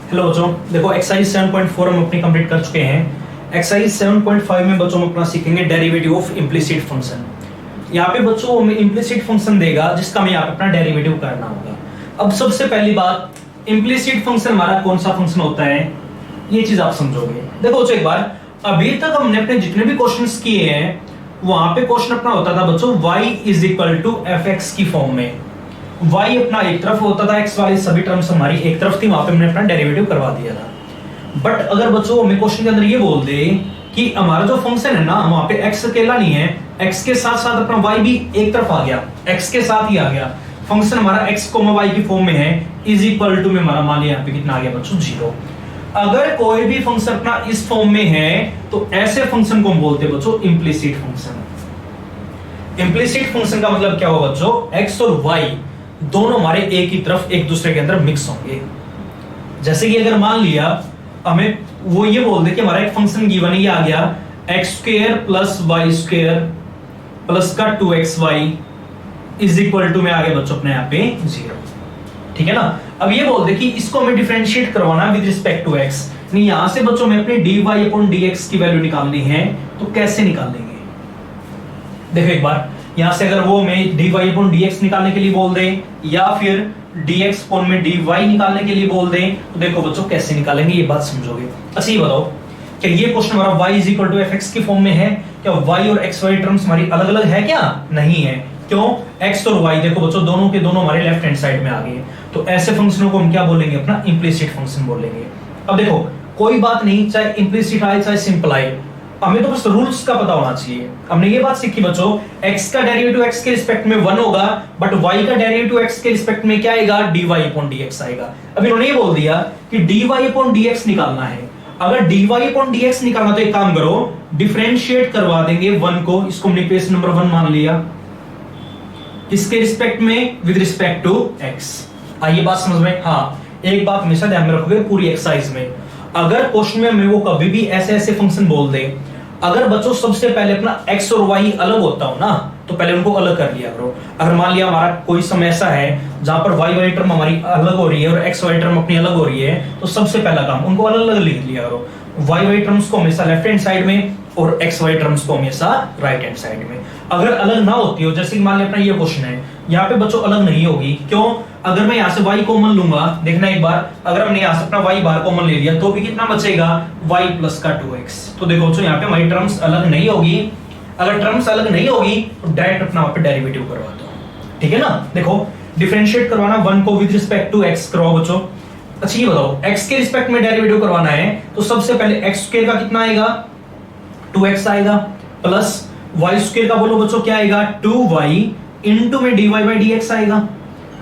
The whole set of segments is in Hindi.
हेलो बच्चों, देखो एक्सरसाइज 7.4 हम अपनी कंप्लीट कर चुके हैं। एक्सरसाइज 7.5 में बच्चों हम अपना सीखेंगे डेरिवेटिव ऑफ इम्प्लिसिट फंक्शन। यहाँ पे बच्चों हमें इम्प्लिसिट फंक्शन देगा जिसका हमें यहाँ पे अपना डेरिवेटिव करना होगा। अब सबसे पहली बात, इम्प्लिसिट फंक्शन हमारा कौन सा फंक्शन होता है, ये चीज आप समझोगे। देखो बच्चों, एक बार अभी तक हमने अपने जितने भी क्वेश्चंस किए हैं वहां पे क्वेश्चन अपना होता था बच्चों y is equal to f x की फॉर्म में। y अपना एक तरफ होता था, x वाली सभी टर्म्स हमारी एक तरफ थी, वहां पे हमने अपना डेरिवेटिव करवा दिया था। बट अगर बच्चों हमें क्वेश्चन के अंदर ये बोल दे कि हमारा जो फंक्शन है ना वहां पे x अकेला नहीं है, x के साथ साथ अपना y भी एक तरफ आ गया, x के साथ ही आ गया। फंक्शन हमारा x, y की फॉर्म में है, इज इक्वल टू में हमारा मान लिया यहाँ पे कितना आ गया बच्चों, 0। अगर कोई भी फंक्शन अपना इस फॉर्म में है तो ऐसे फंक्शन को हम बोलते हैं बच्चों इम्प्लिसिट फंक्शन। इम्प्लिसिट फंक्शन का मतलब क्या होगा बच्चों, x और y दोनों हमारे एक ही तरफ एक दूसरे के अंदर मिक्स होंगे। जैसे कि अगर मान लिया हमें वो ये बोल दे कि हमारा एक फंक्शन गिवन है, ये आ गया x square plus Y square plus का 2xy इज इक्वल टू में आ गया बच्चों अपने यहाँ पे 0। ठीक है ना। अब ये बोल दे कि इसको हमें डिफरेंशिएट करवाना विद रिस्पेक्ट टू x, नहीं यहां से बच्चों में अपने dy अपॉन dx की वैल्यू निकालनी है, तो कैसे निकालेंगे। देखो एक बार, यहां से अगर वो हमें dy अपॉन dx निकालने के लिए बोल दे या फिर dx अपॉन में dy निकालने के लिए बोल दे, तो देखो बच्चों कैसे निकालेंगे ये बात समझोगे। अच्छा ये बताओ कि ये क्वेश्चन हमारा y is equal to fx की फॉर्म में है, क्या y और xy टर्म्स हमारी अलग अलग है क्या, नहीं है। क्यों, x और y देखो बच्चों दोनों के दोनों हमारे लेफ्ट हैंड साइड में आ गए, तो ऐसे फंक्शनों को हम क्या बोलेंगे, अपना इम्प्लिसिट फंक्शन बोलेंगे। अब देखो कोई बात नहीं, चाहे इम्प्लिसिट आए चाहे सिंपल आए, हमें तो बस रूल्स का पता होना चाहिए। हमने ये बात सीखी बच्चों, x का डेरिवेटिव x के रिस्पेक्ट में 1 होगा, बट y का डेरिवेटिव x के रिस्पेक्ट में क्या आएगा, dy अपॉन dx आएगा। अब इन्होंने ये बोल दिया कि dy अपॉन dx निकालना है। अगर dy अपॉन dx निकालना तो एक काम करो, डिफरेंशिएट करवा देंगे 1 को, इसको हमने केस नंबर 1 मान लिया, किसके रिस्पेक्ट में, विद रिस्पेक्ट टू x। आइए बात समझ में। हाँ, एक बात हमेशा ध्यान में रखोगे पूरी एक्सरसाइज में, अगर क्वेश्चन में वो कभी भी ऐसे ऐसे फंक्शन बोल दे, अगर बच्चों सबसे पहले अपना x और y अलग होता हो ना, तो पहले उनको अलग कर लिया करो। अगर मान लिया हमारा कोई समय ऐसा है जहां पर y वाली टर्म हमारी अलग हो रही है और x वाली टर्म अपनी अलग हो रही है, तो सबसे पहला काम उनको अलग अलग लिख लिया करो। y वाली टर्म्स को हमेशा लेफ्ट हैंड साइड में और x वाली टर्म्स को हमेशा राइट हैंड साइड में। अगर अलग ना होती हो, जैसे कि मान लिया अपना ये क्वेश्चन है, यहाँ पे बच्चों अलग नहीं होगी। क्यों, अगर मैं यहाँ से y कॉमन लूंगा, देखना एक बार, अगर हमने यहाँ से अपना y बार कॉमन ले लिया तो भी कितना बचेगा, y प्लस का 2x। तो देखो बच्चों यहाँ पे हमारी टर्म्स अलग नहीं होगी। अगर टर्म्स अलग नहीं होगी तो डायरेक्ट अपना वहां पे डेरिवेटिव करवा दो। ठीक है ना। देखो डिफरेंशिएट करवाना 1 को विद रिस्पेक्ट टू x करवाओ बच्चों। अच्छा ये बताओ, x के रिस्पेक्ट में डेरिवेटिव करवाना है तो सबसे पहले x स्क्वायर का कितना आएगा, 2x आएगा, प्लस y स्क्वायर का बोलो बच्चों क्या आएगा, 2y इनटू में dy बाय dx आएगा।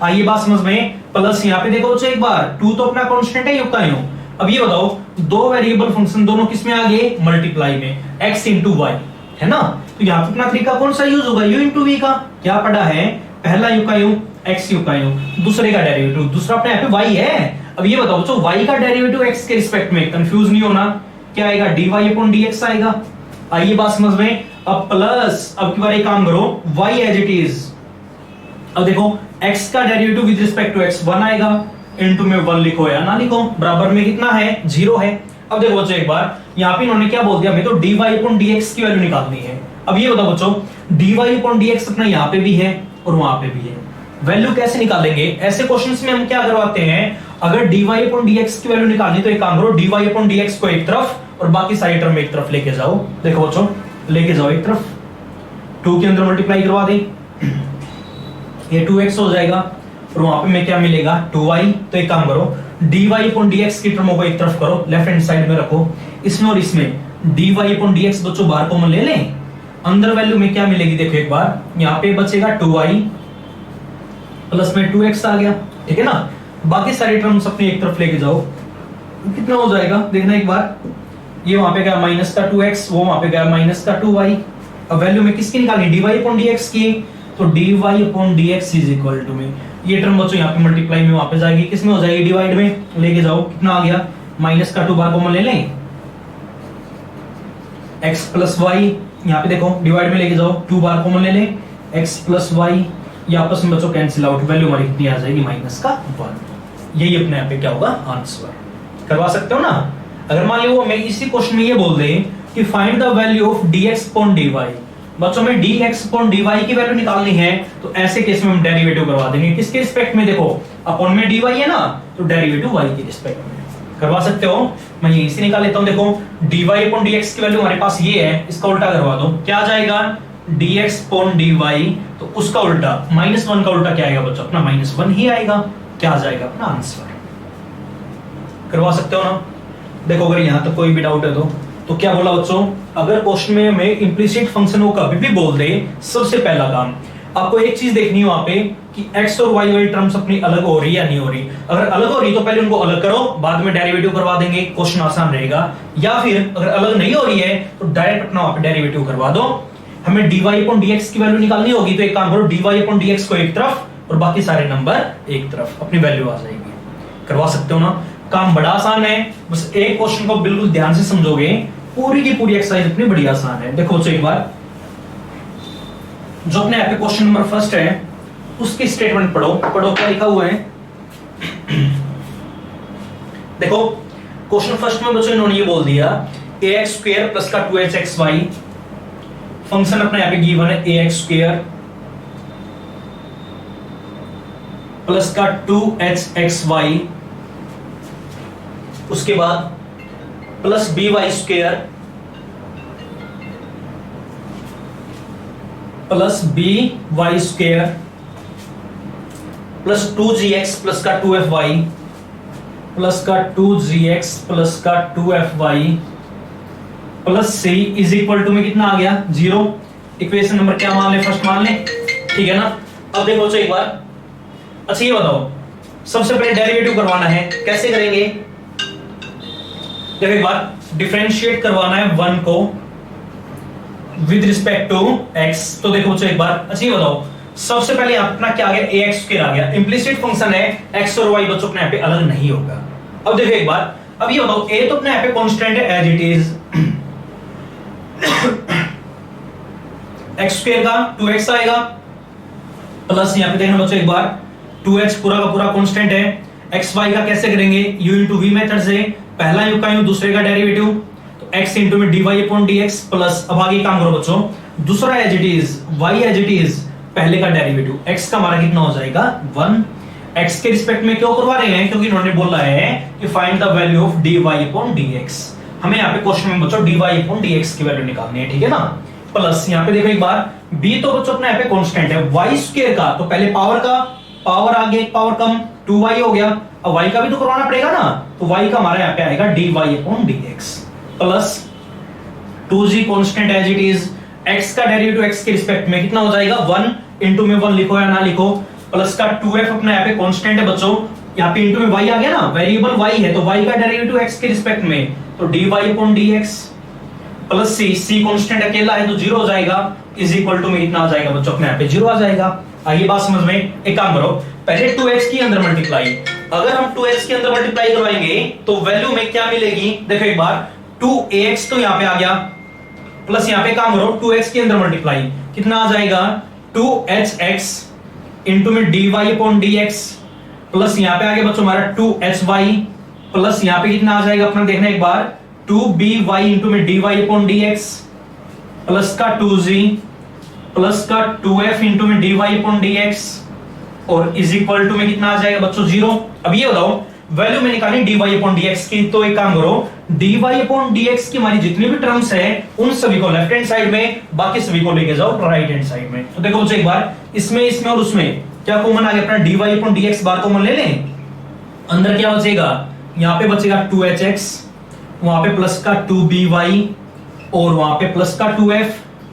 आइए बात समझ में। प्लस यहाँ पे देखो बच्चों एक बार, 2 तो अपना कांस्टेंट है, युक्त आयु। अब ये बताओ, दो वेरिएबल फंक्शन दोनों किस में आ गए, मल्टीप्लाई में, x इंटू वाई है ना। तो यहाँ पे अपना तरीका कौन सा यूज होगा, u इंटू v का। क्या पढ़ा है, पहला यू का यू, x यू का यू, दूसरे का डेरिवेटिव, दूसरा अपने यहाँ पे y है। अब ये बताओ बच्चों, y का डेरिवेटिव x के रिस्पेक्ट में, कंफ्यूज नहीं होना, क्या आएगा, dy अपॉन dx आएगा। आइए बात समझ में। अब प्लस, अब की बार एक काम करो, y एज इट इज। अब देखो x का derivative with respect to x 1 आएगा, इनटू में 1 लिखो या ना लिखो, बराबर में कितना है, 0 है। अब देखो बच्चों एक बार, यहाँ पे इन्होंने क्या बोल दिया, हमें तो dy अपॉन dx की वैल्यू निकालनी है। अब ये बताओ बच्चों, dy अपॉन dx अपना यहाँ पे भी है और वहां पे भी है, वैल्यू कैसे निकालेंगे। ऐसे क्वेश्चंस में हम क्या करवाते हैं, अगर dy अपॉन dx की वैल्यू निकालनी तो एक काम करो, dy अपॉन dx को एक तरफ और बाकी सारी टर्म एक तरफ लेके जाओ। देखो बच्चों लेके जाओ एक तरफ, 2 के अंदर मल्टीप्लाई करवा दे, ये 2x हो जाएगा और वहां पे में क्या मिलेगा, 2y। तो एक काम करो, dy अपॉन dx की टर्मों को एक तरफ करो, लेफ्ट हैंड साइड में रखो, इसमें और इसमें dy अपॉन dx बच्चों बाहर कॉमन ले लें, अंदर वैल्यू में क्या मिलेगी, देखो एक बार, यहाँ पे बचेगा 2y प्लस में 2x आ गया। ठीक है ना। बाकी सारी टर्म्स अपनी एक तरफ लेके जाओ, कितना हो जाएगा, देखना एक बार, ये वहां पे गया माइनस का 2x, वो वहां पे गया माइनस का 2y। अब वैल्यू में किसकी निकालनी, dy अपॉन dx की, तो dy upon dx is equal to में, ये टर्म बच्चों यहाँ पे मल्टीप्लाई में वापस जाएगी, किसमें हो जाएगी, डिवाइड में, लेके जाओ, कितना आ गया, माइनस का 2 बार कॉमन ले लें, x प्लस वाई, यहाँ पे देखो डिवाइड में लेके जाओ, 2 बार कॉमन ले लें, x प्लस वाई, ये आपस में बच्चों कैंसिल आउट, वैल्यू हमारी कितनी आ जाएगी, माइनस का 1। यही अपने यहाँ पे क्या होगा, आंसर। करवा सकते हो ना। अगर मान लो मैं इसी क्वेश्चन में ये बोल दे कि find the value of dx upon dy, बच्चों में dx अपॉन dy की वैल्यू निकालनी है, तो ऐसे केस में हम डेरिवेटिव करवा देंगे। किसके रिस्पेक्ट में? देखो अपॉन में dy है ना, तो डेरिवेटिव y के रिस्पेक्ट में करवा सकते हो। मैं यहीं से निकाल लेता हूं। देखो dy अपॉन dx की वैल्यू हमारे पास ये है, इसका उल्टा करवा दो, क्या आ जाएगा? dx अपॉन dy, तो उसका उल्टा -1 का उल्टा क्या आएगा बच्चों? अपना -1 ही आएगा। क्या आ जाएगा? अपना आंसर। करवा सकते हो ना। देखो अगर यहां तक कोई भी डाउट है तो क्या बोला बच्चों? अगर क्वेश्चन में हमें इंप्लिसिट फंक्शन को कभी भी बोल दे, सबसे पहला काम आपको एक चीज देखनी है वहां पे कि x और y वाली टर्म्स अपनी अलग हो रही है या नहीं हो रही। अगर अलग हो रही तो पहले उनको अलग करो, बाद में डेरिवेटिव करवा देंगे, क्वेश्चन आसान रहेगा। या फिर अगर अलग नहीं हो रही है तो डायरेक्ट अपना वहां पे डेरिवेटिव करवा दो। हमें dy अपॉन dx की वैल्यू निकालनी होगी, तो एक काम करो, dy अपॉन dx को एक तरफ और बाकी सारे नंबर एक तरफ, अपनी वैल्यू आ जाएगी। करवा सकते हो ना। काम बड़ा आसान है, बस एक क्वेश्चन को बिल्कुल ध्यान से समझोगे, पूरी की पूरी एक्सरसाइज अपनी बड़ी आसान है। देखो बच्चों एक बार जो अपने यहाँ पे क्वेश्चन नंबर फर्स्ट है उसकी स्टेटमेंट पढ़ो क्या लिखा हुआ है। देखो क्वेश्चन फर्स्ट में बच्चों इन्होंने ये बोल दिया ax स्क्वायर प्लस का 2hxy, फंक्शन अपने यहाँ पे गिवन है ax स्क्वायर प्लस का 2hxy, उसके बाद plus by square plus by square plus 2gx plus का 2fy प्लस का 2gx प्लस का 2fy plus c is equal to में कितना आ गया? 0। इक्वेशन नंबर क्या मान ले? फर्स्ट मान ले, ठीक है ना। अब देखो एक बार, अच्छा ये बताओ, सबसे पहले डेरिवेटिव करवाना है, कैसे करेंगे? देखो एक बार डिफरेंशिएट करवाना है 1 को विद रिस्पेक्ट टू x। तो देखो एक बार, अच्छा ये बताओ, सबसे पहले अपना क्या आ गया? ax स्क्वायर आ गया। इंप्लिसिट फंक्शन है, x और y बच्चों अपने यहाँ पे अलग नहीं होगा। अब देखो एक बार, अब ये बताओ a तो अपने यहाँ पे कांस्टेंट है as it is, x square का 2x आएगा प्लस यहाँ पे देखना बच्चों एक बार 2x पूरा का पूरा कांस्टेंट है। x y का कैसे करेंगे? u into v मेथड से, पहला u का u दूसरे का डेरिवेटिव, तो x into में dy upon dx प्लस, अब आगे काम करो बच्चों, दूसरा as it is y as it is, पहले का डेरिवेटिव x का हमारा कितना हो जाएगा? 1। x के रिस्पेक्ट में क्यों करवा रहे हैं? क्योंकि इन्होंने बोला है कि find the value of dy upon dx। हमें यहाँ पे क्वेश्चन में बच्चों dy upon dx की वैल्यू निकालनी है, ठीक है ना। प्लस यहाँ पे देखो एक बार, b तो बच्चों अपना यहाँ पे कांस्टेंट है, y स्क्वायर का, तो पहले पावर का, पावर आगे एक पावर कम, 2y हो गया। अब y का भी तो करवाना पड़ेगा ना, तो y का हमारा यहाँ पे आएगा dy upon dx plus 2g constant as it is, x का डेरिवेटिव x के रिस्पेक्ट में कितना हो जाएगा? 1 इनटू में 1 लिखो या ना लिखो, प्लस का 2f अपना यहाँ पे कांस्टेंट है बच्चों, यहाँ पे इनटू में y आ गया ना, वेरिएबल y है, तो y का डेरिवेटिव x के रिस्पेक्ट में, तो dy upon dx plus c constant अकेला है तो 0 हो जाएगा, इज इक्वल टू में कितना आ जाएगा बच्चों? अपने यहाँ पे 0 आ जाएगा। आइए बात समझ में। एक काम करो, पहले 2x की अंदर मल्टीप्लाई, अगर हम 2x के अंदर मल्टीप्लाई करवाएंगे तो वैल्यू में क्या मिलेगी? देखो एक बार, 2ax तो यहाँ पे आ गया, प्लस यहाँ पे काम करो 2x के अंदर मल्टीप्लाई, कितना आ जाएगा? 2hx इनटू में dy upon dx प्लस यहाँ पे आ गया बच्चों हमारा 2hy प्लस यहाँ पे कितना आ जाएगा अपना? देखना एक बार, 2by इनटू में dy upon dx प्लस का 2g प्लस का 2f इनटू में dy upon dx और इज इक्वल टू में कितना आ जाएगा बच्चों? 0। अब ये बताओ वैल्यू में निकालनी dy upon dx की, तो एक काम करो, dy upon dx की हमारी जितनी भी टर्म्स है उन सभी को लेफ्ट हैंड साइड में, बाकी सभी को लेके जाओ राइट हैंड साइड में। तो देखो बच्चों एक बार, इसमें और उसमें क्या कॉमन आ गया? अपना dy upon dx बार कॉमन ले लें, अंदर क्या बचेगा? यहाँ पे बचेगा 2hx, वहां पे प्लस का 2by और वहां पे प्लस का 2f,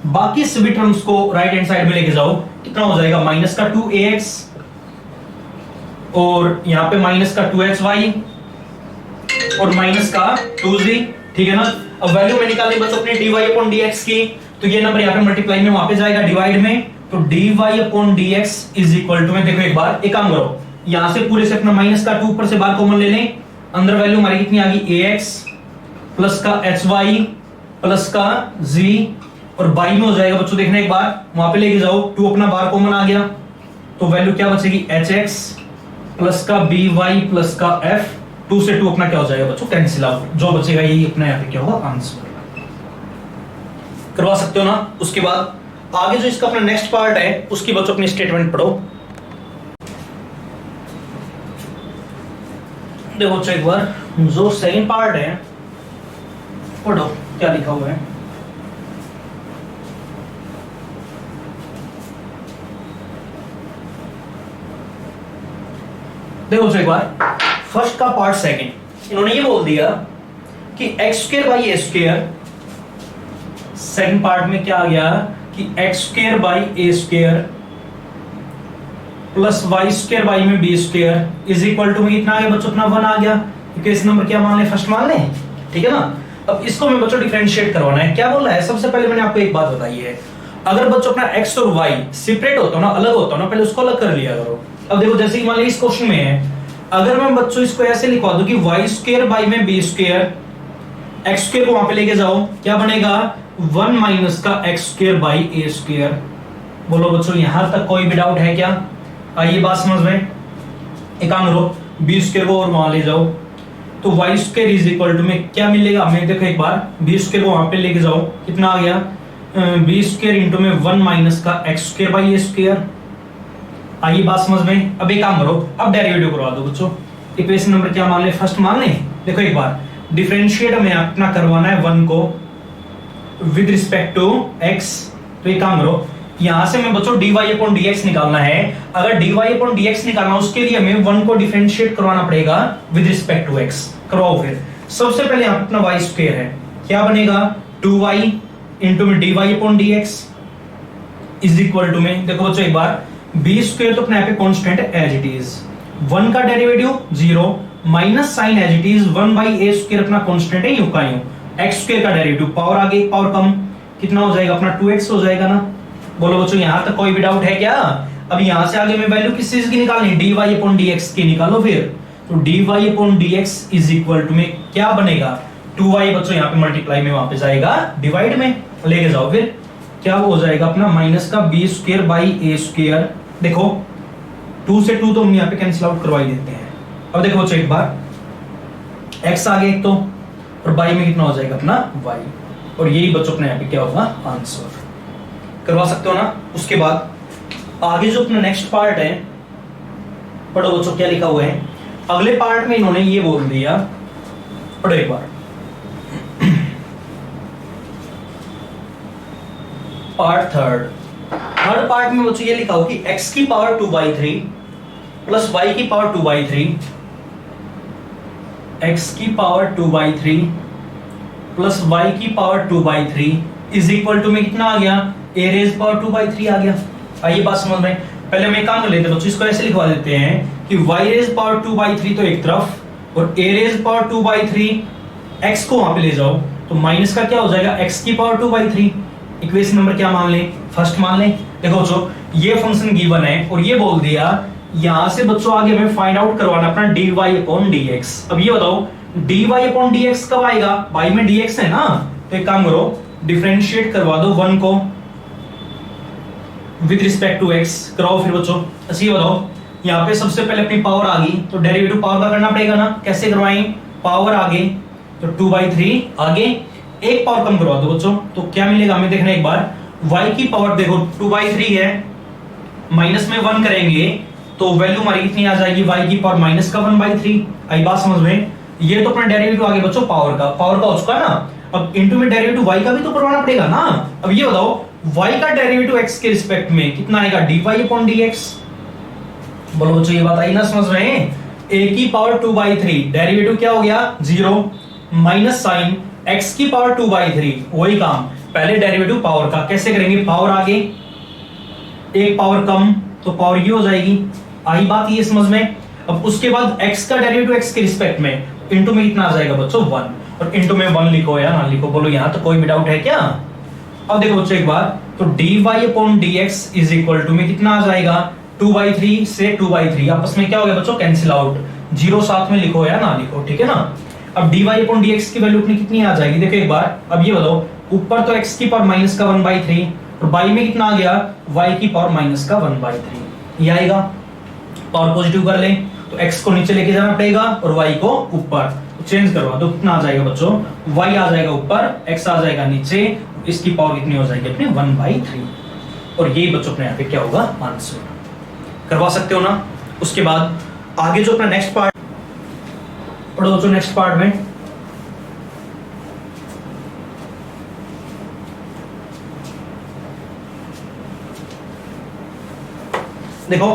बाकी सभी टर्म्स को राइट हैंड साइड में लेके जाओ, कितना हो जाएगा? माइनस का 2ax और यहाँ पे माइनस का 2hy और माइनस का 2g, ठीक है ना। अब वैल्यू में निकालनी बस अपने dy upon dx की, तो ये नंबर यहाँ पे मल्टीप्लाई में वहां पे जाएगा डिवाइड में, तो dy upon dx is equal to में, देखो एक बार एक काम करो, यहां से पूरे से अपना माइनस का 2 ऊपर से बाहर कॉमन ले लें, अंदर वैल्यू हमारी कितनी आ गई? ax प्लस का hy प्लस का g और बाई में हो जाएगा बच्चों, देखना एक बार, वहां पे लेके जाओ, 2 अपना बाहर कॉमन आ गया, तो वैल्यू क्या बचेगी? hx प्लस का by प्लस का f 2 से 2 अपना क्या हो जाएगा बच्चों, कैंसिल आउट, जो बचेगा यही अपना यहाँ पे क्या होगा, आंसर। करवा सकते हो ना। उसके बाद आगे जो इसका अपना नेक्स्ट पार्ट है उसकी बच्चों अपनी स्टेटमेंट पढ़ो। देखो बच्चों एक बार जो सेकंड पार्ट है पढ़ो क्या लिखा हुआ है। देखो बच्चों एक बार फर्स्ट का पार्ट सेकंड, इन्होंने ये बोल दिया कि X square by A square, second part में क्या आ गया कि X square by A square plus Y square by में B square is equal to में कितना आ गया बच्चों, अपना 1 आ गया। केस नंबर क्या मान ले, फर्स्ट मान ले, ठीक है ना। अब इसको मैं बच्चों डिफरेंशिएट करवाना है। क्या बोल रहा है, सबसे पहले मैंने आपको एक बात बताई है, अगर बच्चों अपना एक्स और वाई सेपरेट होता हो ना, अलग होता हो ना, पहले उसको अलग कर लिया करो। अब देखो जैसे कि मान ली इस क्वेश्चन में है, अगर मैं बच्चों इसको ऐसे लिखवा दूं कि वाई स्क्वायर बाई में बी स्क्वायर, एक्स स्क्वायर को वहां पे लेके जाओ, क्या बनेगा 1 माइनस का x square by A square. बोलो बच्चों यहां तक कोई भी डाउट है क्या, आइए बात समझ में। एक काम करो, बी स्क्वायर को और वहां ले जाओ, तो y square is equal to में क्या मिलेगा हमें, देखो एक बार बी स्क्वायर को वहां पे लेके जाओ, कितना आ गया बी स्क्वायर इंटू में 1 माइनस का x square by A square. आइए बात समझ में। अब एक काम करो, अब डेरिवेटिव करवा दो बच्चों। इक्वेशन नंबर क्या मान ले, फर्स्ट मान ले। देखो एक बार डिफरेंशिएट हमें अपना करवाना है 1 को विद रिस्पेक्ट टू x। तो एक काम करो, यहां से मैं बच्चों dy अपॉन dx निकालना है। अगर dy अपॉन dx निकालना उसके लिए हमें 1 को डिफरेंशिएट करवाना पड़ेगा विद रिस्पेक्ट टू x। करवाओ फिर। सबसे पहले यहां अपना y स्क्वायर है, क्या बनेगा 2y इंटू में dy upon dx is equal to में, देखो बच्चों एक बार b स्क्वायर तो अपने यहाँ पे कांस्टेंट एज इट इज, 1 का derivative 0 minus sine as it is 1 by A square अपना कांस्टेंट है यूं का यूं, एक्स स्क्वायर का डेरिवेटिव पावर आगे पावर कम, कितना हो जाएगा अपना 2x हो जाएगा ना। बोलो बच्चों यहां तक कोई भी डाउट है क्या। अब यहां से आगे मैं वैल्यू किस चीज की निकालनी, dy अपॉन dx की निकालो फिर। तो dy upon dx is equal to में क्या बनेगा 2y बच्चों यहां पे मल्टीप्लाई में वहां पे जाएगा डिवाइड में, लेके जाओ फिर क्या हो जाएगा अपना माइनस का b square by A square. देखो 2 से 2 तो हम यहां पे कैंसिल आउट करवा ही देते हैं। अब देखो बच्चों एक बार x आगे एक तो, और y में कितना हो जाएगा अपना y, और यही बच्चों अपने यहाँ पे क्या होगा आंसर। करवा सकते हो ना। उसके बाद आगे जो अपना नेक्स्ट पार्ट है पढ़ो बच्चों क्या लिखा हुआ है। अगले पार्ट में इन्होंने ये बोल दिया, पढ़ो एक बार पार्ट थर्ड पार्ट में बच्चों ये लिखा हो कि x की पावर 2/3 प्लस y की पावर 2/3, x की पावर 2/3 प्लस y की पावर 2/3 इज इक्वल टू में कितना आ गया a रेज पावर 2/3 आ गया। आइए बात समझ में। पहले हम एक काम कर लेते हैं बच्चों, इसको ऐसे लिखवा देते हैं कि y रेज पावर 2/3 तो एक तरफ और a रेज पावर 2/3 x को वहां पे ले जाओ, तो माइनस का क्या हो जाएगा x की पावर 2/3। इक्वेशन नंबर क्या मान लें, फर्स्ट मान लें। देखो बच्चों ये फंक्शन गिवन है और ये बोल दिया यहां से बच्चों आगे हमें फाइंड आउट करवाना अपना dy अपॉन dx। अब ये बताओ dy अपॉन dx कब आएगा, y में dx है ना, तो एक काम करो डिफरेंशिएट करवा दो 1 को विद रिस्पेक्ट टू x। कराओ फिर बच्चों। अच्छा ये बताओ यहाँ पे सबसे पहले अपनी पावर आ गई तो डेरिवेटिव पावर का करना पड़ेगा ना, कैसे करवाएं, पावर आगे तो 2/3 आगे एक पावर कम करवा दो बच्चों, तो क्या मिलेगा हमें देखना एक बार। y की पावर देखो 2/3 है, माइनस में 1 करेंगे तो वैल्यू हमारी कितनी आ जाएगी y की पावर माइनस का 1/3। आई बात समझ में। ये तो अपना डेरिवेटिव आगे बच्चों पावर का हो चुका ना। अब इनटू में डेरिवेटिव y का भी तो करवाना पड़ेगा ना। अब ये बताओ y का डेरिवेटिव x के रिस्पेक्ट में कितना आएगा dy अपॉन dx। बोलो बच्चों ये बात आई ना समझ रहे हैं। a की पावर 2/3 डेरिवेटिव क्या हो गया 0 माइनस साइन x की पावर 2/3, वही काम पहले डेरिवेटिव पावर का कैसे करेंगे, पावर आगे एक पावर कम तो पावर ये हो जाएगी। आई बात ये समझ में। अब उसके बाद x का डेरिवेटिव x के रिस्पेक्ट में इनटू में कितना आ जाएगा बच्चों 1, और इनटू में 1 लिखो या ना लिखो, बोलो यहां तो कोई भी डाउट है क्या। अब देखो बच्चों एक बार तो dy upon dx is equal to में कितना आ जाएगा 2/3 से 2/3 आपस में क्या हो गया बच्चों कैंसिल आउट, 0 साथ में लिखो या ना लिखो, ठीक है ना। अब dy अपॉन dx की वैल्यू अपनी कितनी आ जाएगी, देखो एक बार। अब ये बताओ ऊपर तो x की पावर माइनस का 1/3 और y में कितना आ गया y की पावर माइनस का 1/3, ये आएगा। पावर पॉजिटिव कर लें तो x को नीचे लेके जाना पड़ेगा और y को ऊपर, तो चेंज करवा दो, कितना आ जाएगा बच्चों, y आ जाएगा ऊपर, x आ जाएगा नीचे, इसकी पावर कितनी हो जाएगी अपने 1/3, और यही बच्चों अपने यहाँ पे क्या होगा आंसर। करवा सकते हो ना। उसके बाद आगे जो अपना नेक्स्ट पार्ट पढ़ो बच्चों, नेक्स्ट पार्ट में देखो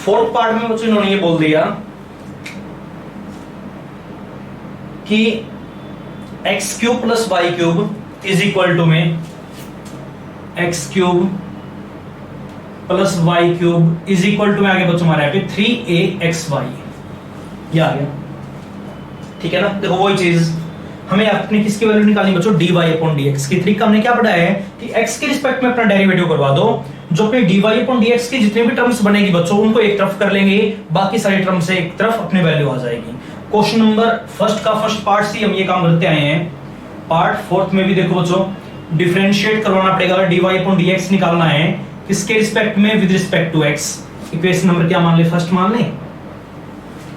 फोर्थ पार्ट में बच्चों इन्होंने ये बोल दिया कि X cube plus Y cube is equal to में X cube plus Y cube is equal to में आगे बच्चों हमारे यहाँ पे 3axy, ये आ गया, ठीक है ना। देखो वही चीज हमें अपनी किसकी वैल्यू निकालनी बच्चों, dy/dx की तरीका हमने क्या पढ़ा है कि x के रिस्पेक्ट में अपना डेरिवेटिव करवा दो, जो अपने dy/dx की जितने भी टर्म्स बनेगी बच्चों उनको एक तरफ कर लेंगे, बाकी सारे टर्म से एक तरफ अपनी वैल्यू आ जाएगी। क्वेश्चन नंबर फर्स्ट का फर्स्ट पार्ट से हम ये काम करते आए हैं। पार्ट फोर्थ में भी देखो बच्चों डिफरेंशिएट करवाना पड़ेगा, dy/dx निकालना है किसके रिस्पेक्ट में, with respect to x। Equation number क्या मान ले, फर्स्ट मान ले।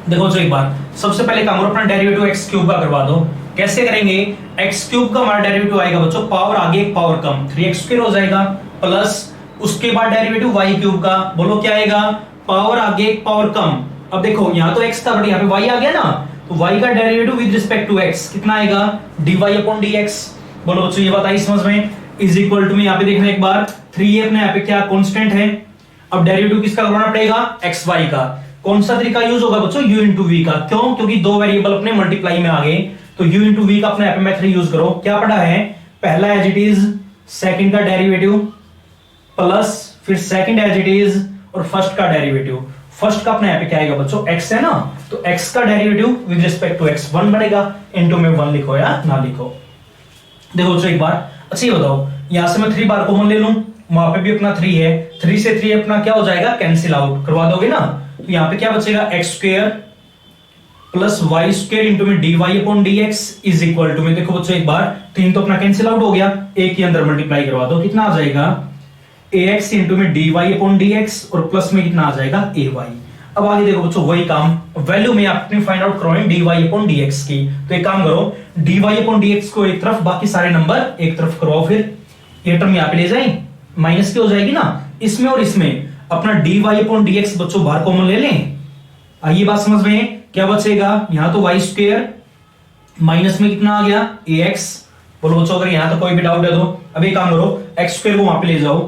देखो जो एक बार सबसे पहले काम करो, अपना डेरिवेटिव x क्यूब का करवा दो। कैसे करेंगे, x क्यूब का हमारा डेरिवेटिव आएगा बच्चों, पावर आगे एक पावर कम 3x² हो जाएगा, प्लस उसके बाद डेरिवेटिव y क्यूब का, बोलो क्या आएगा, पावर आगे एक पावर कम। अब देखो यहाँ तो x था बट यहाँ पे y आ गया ना, तो y का derivative with respect to x कितना आएगा, dy/dx। बोलो बच्चों ये बात आई समझ में, इज इक्वल टू में यहाँ पे देखना एक बार 3a अपने यहाँ पे क्या कांस्टेंट है। अब डेरिवेटिव किसका करवाना पड़ेगा, xy का। कौन सा तरीका यूज होगा बच्चों, u इंटू वी का। क्यों, क्योंकि दो वेरिएबल अपने मल्टीप्लाई में आ गए, तो u इंटू वी का अपने यहाँ पे मेथड यूज करो। क्या पढ़ा है, पहला एज इट इज, सेकंड का डेरिवेटिव प्लस फिर सेकंड एज इट इज और फर्स्ट का डेरिवेटिव। फर्स्ट का अपने यहाँ पे क्या आएगा बच्चों, x है ना, तो x का derivative with respect to x 1 बनेगा, इनटू में 1 लिखो या ना लिखो। देखो बच्चों एक बार अच्छा ये बताओ, यहां से मैं 3 बार कॉमन ले लूं, वहां पे भी अपना 3 है, 3 से 3 अपना क्या हो जाएगा, कैंसिल आउट करवा दोगे ना, तो यहाँ पे क्या बचेगा, x² प्लस y² इंटू में dy/dx इज इक्वल टू में, देखो बच्चों एक बार 3 तो अपना कैंसिल आउट हो गया, एक के अंदर मल्टीप्लाई करवा दो, कितना आ जाएगा ax इंटू में dy/dx और प्लस में कितना आ जाएगा ay। अब आगे देखो बच्चों वही काम, वैल्यू में आपने फाइंड आउट करवाएं dy/dx की, तो एक काम करो dy/dx को एक तरफ, बाकी सारे नंबर एक तरफ करवाओ, फिर ये टर्म यहाँ पे ले जाएं, माइनस की हो जाएगी ना, इसमें और इसमें अपना dy/dx बच्चों बाहर कॉमन ले लें। आइए बात समझ में, क्या बचेगा, यहां तो y² माइनस में कितना आ गया ax। बोलो बच्चों अगर यहां तो कोई भी डाउट है तो अब एक काम करो, x² को वहां पे ले जाओ,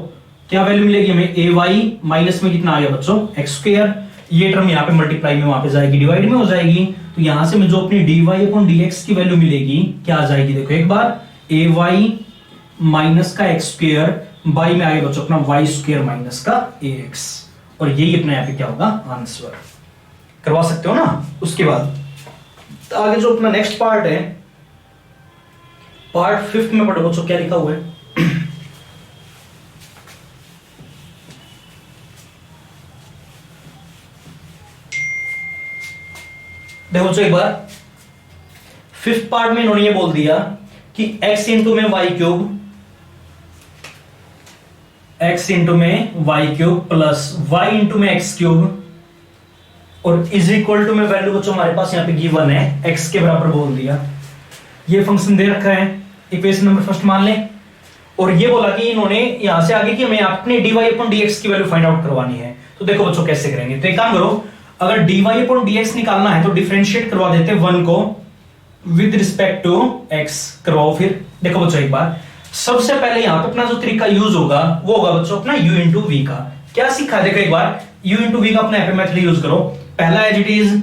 क्या वैल्यू मिलेगी हमें, ay माइनस में कितना आ गया बच्चों x², ये टर्म यहाँ पे मल्टीप्लाई में वहां पे जाएगी, डिवाइड में हो जाएगी, तो यहां से मुझे अपनी dy/dx की वैल्यू मिलेगी, क्या आ जाएगी, देखो एक बार ay माइनस का x² बाई में आगे बच्चों अपना y² माइनस का ax, और यही अपना यहाँ पे क्या होगा आंसर। करवा सकते हो ना। उसके बाद तो आगे जो अपना नेक्स्ट पार्ट है, पार्ट 5 में पढ़ो बच्चों, क्या लिखा हुआ है, देखो बच्चों एक बार 5th पार्ट में इन्होंने ये बोल दिया कि x इंटू में y क्यूब, x इंटू में y cube plus y into में x क्यूब और इज इक्वल टू में वैल्यू बच्चों हमारे पास यहाँ पे गिवन है, x के बराबर बोल दिया, ये फंक्शन दे रखा है, इक्वेशन नंबर फर्स्ट मान लें, और ये बोला कि इन्होंने यहां से आगे कि हमें अपने dy/dx की वैल्यू फाइंड आउट करवानी है। तो देखो बच्चों कैसे करेंगे, तो एक काम करो, अगर dy/dx निकालना है तो डिफरेंशिएट करवा देते 1 को विद रिस्पेक्ट टू x करवाओ। फिर देखो बच्चों एक बार सबसे पहले यहां पे अपना जो तरीका यूज होगा वो होगा बच्चों अपना u इंटू वी का। क्या सीखा, देखो एक बार u इंटू वी का अपना यहाँ पे मेथड यूज करो, पहला एज इट इज,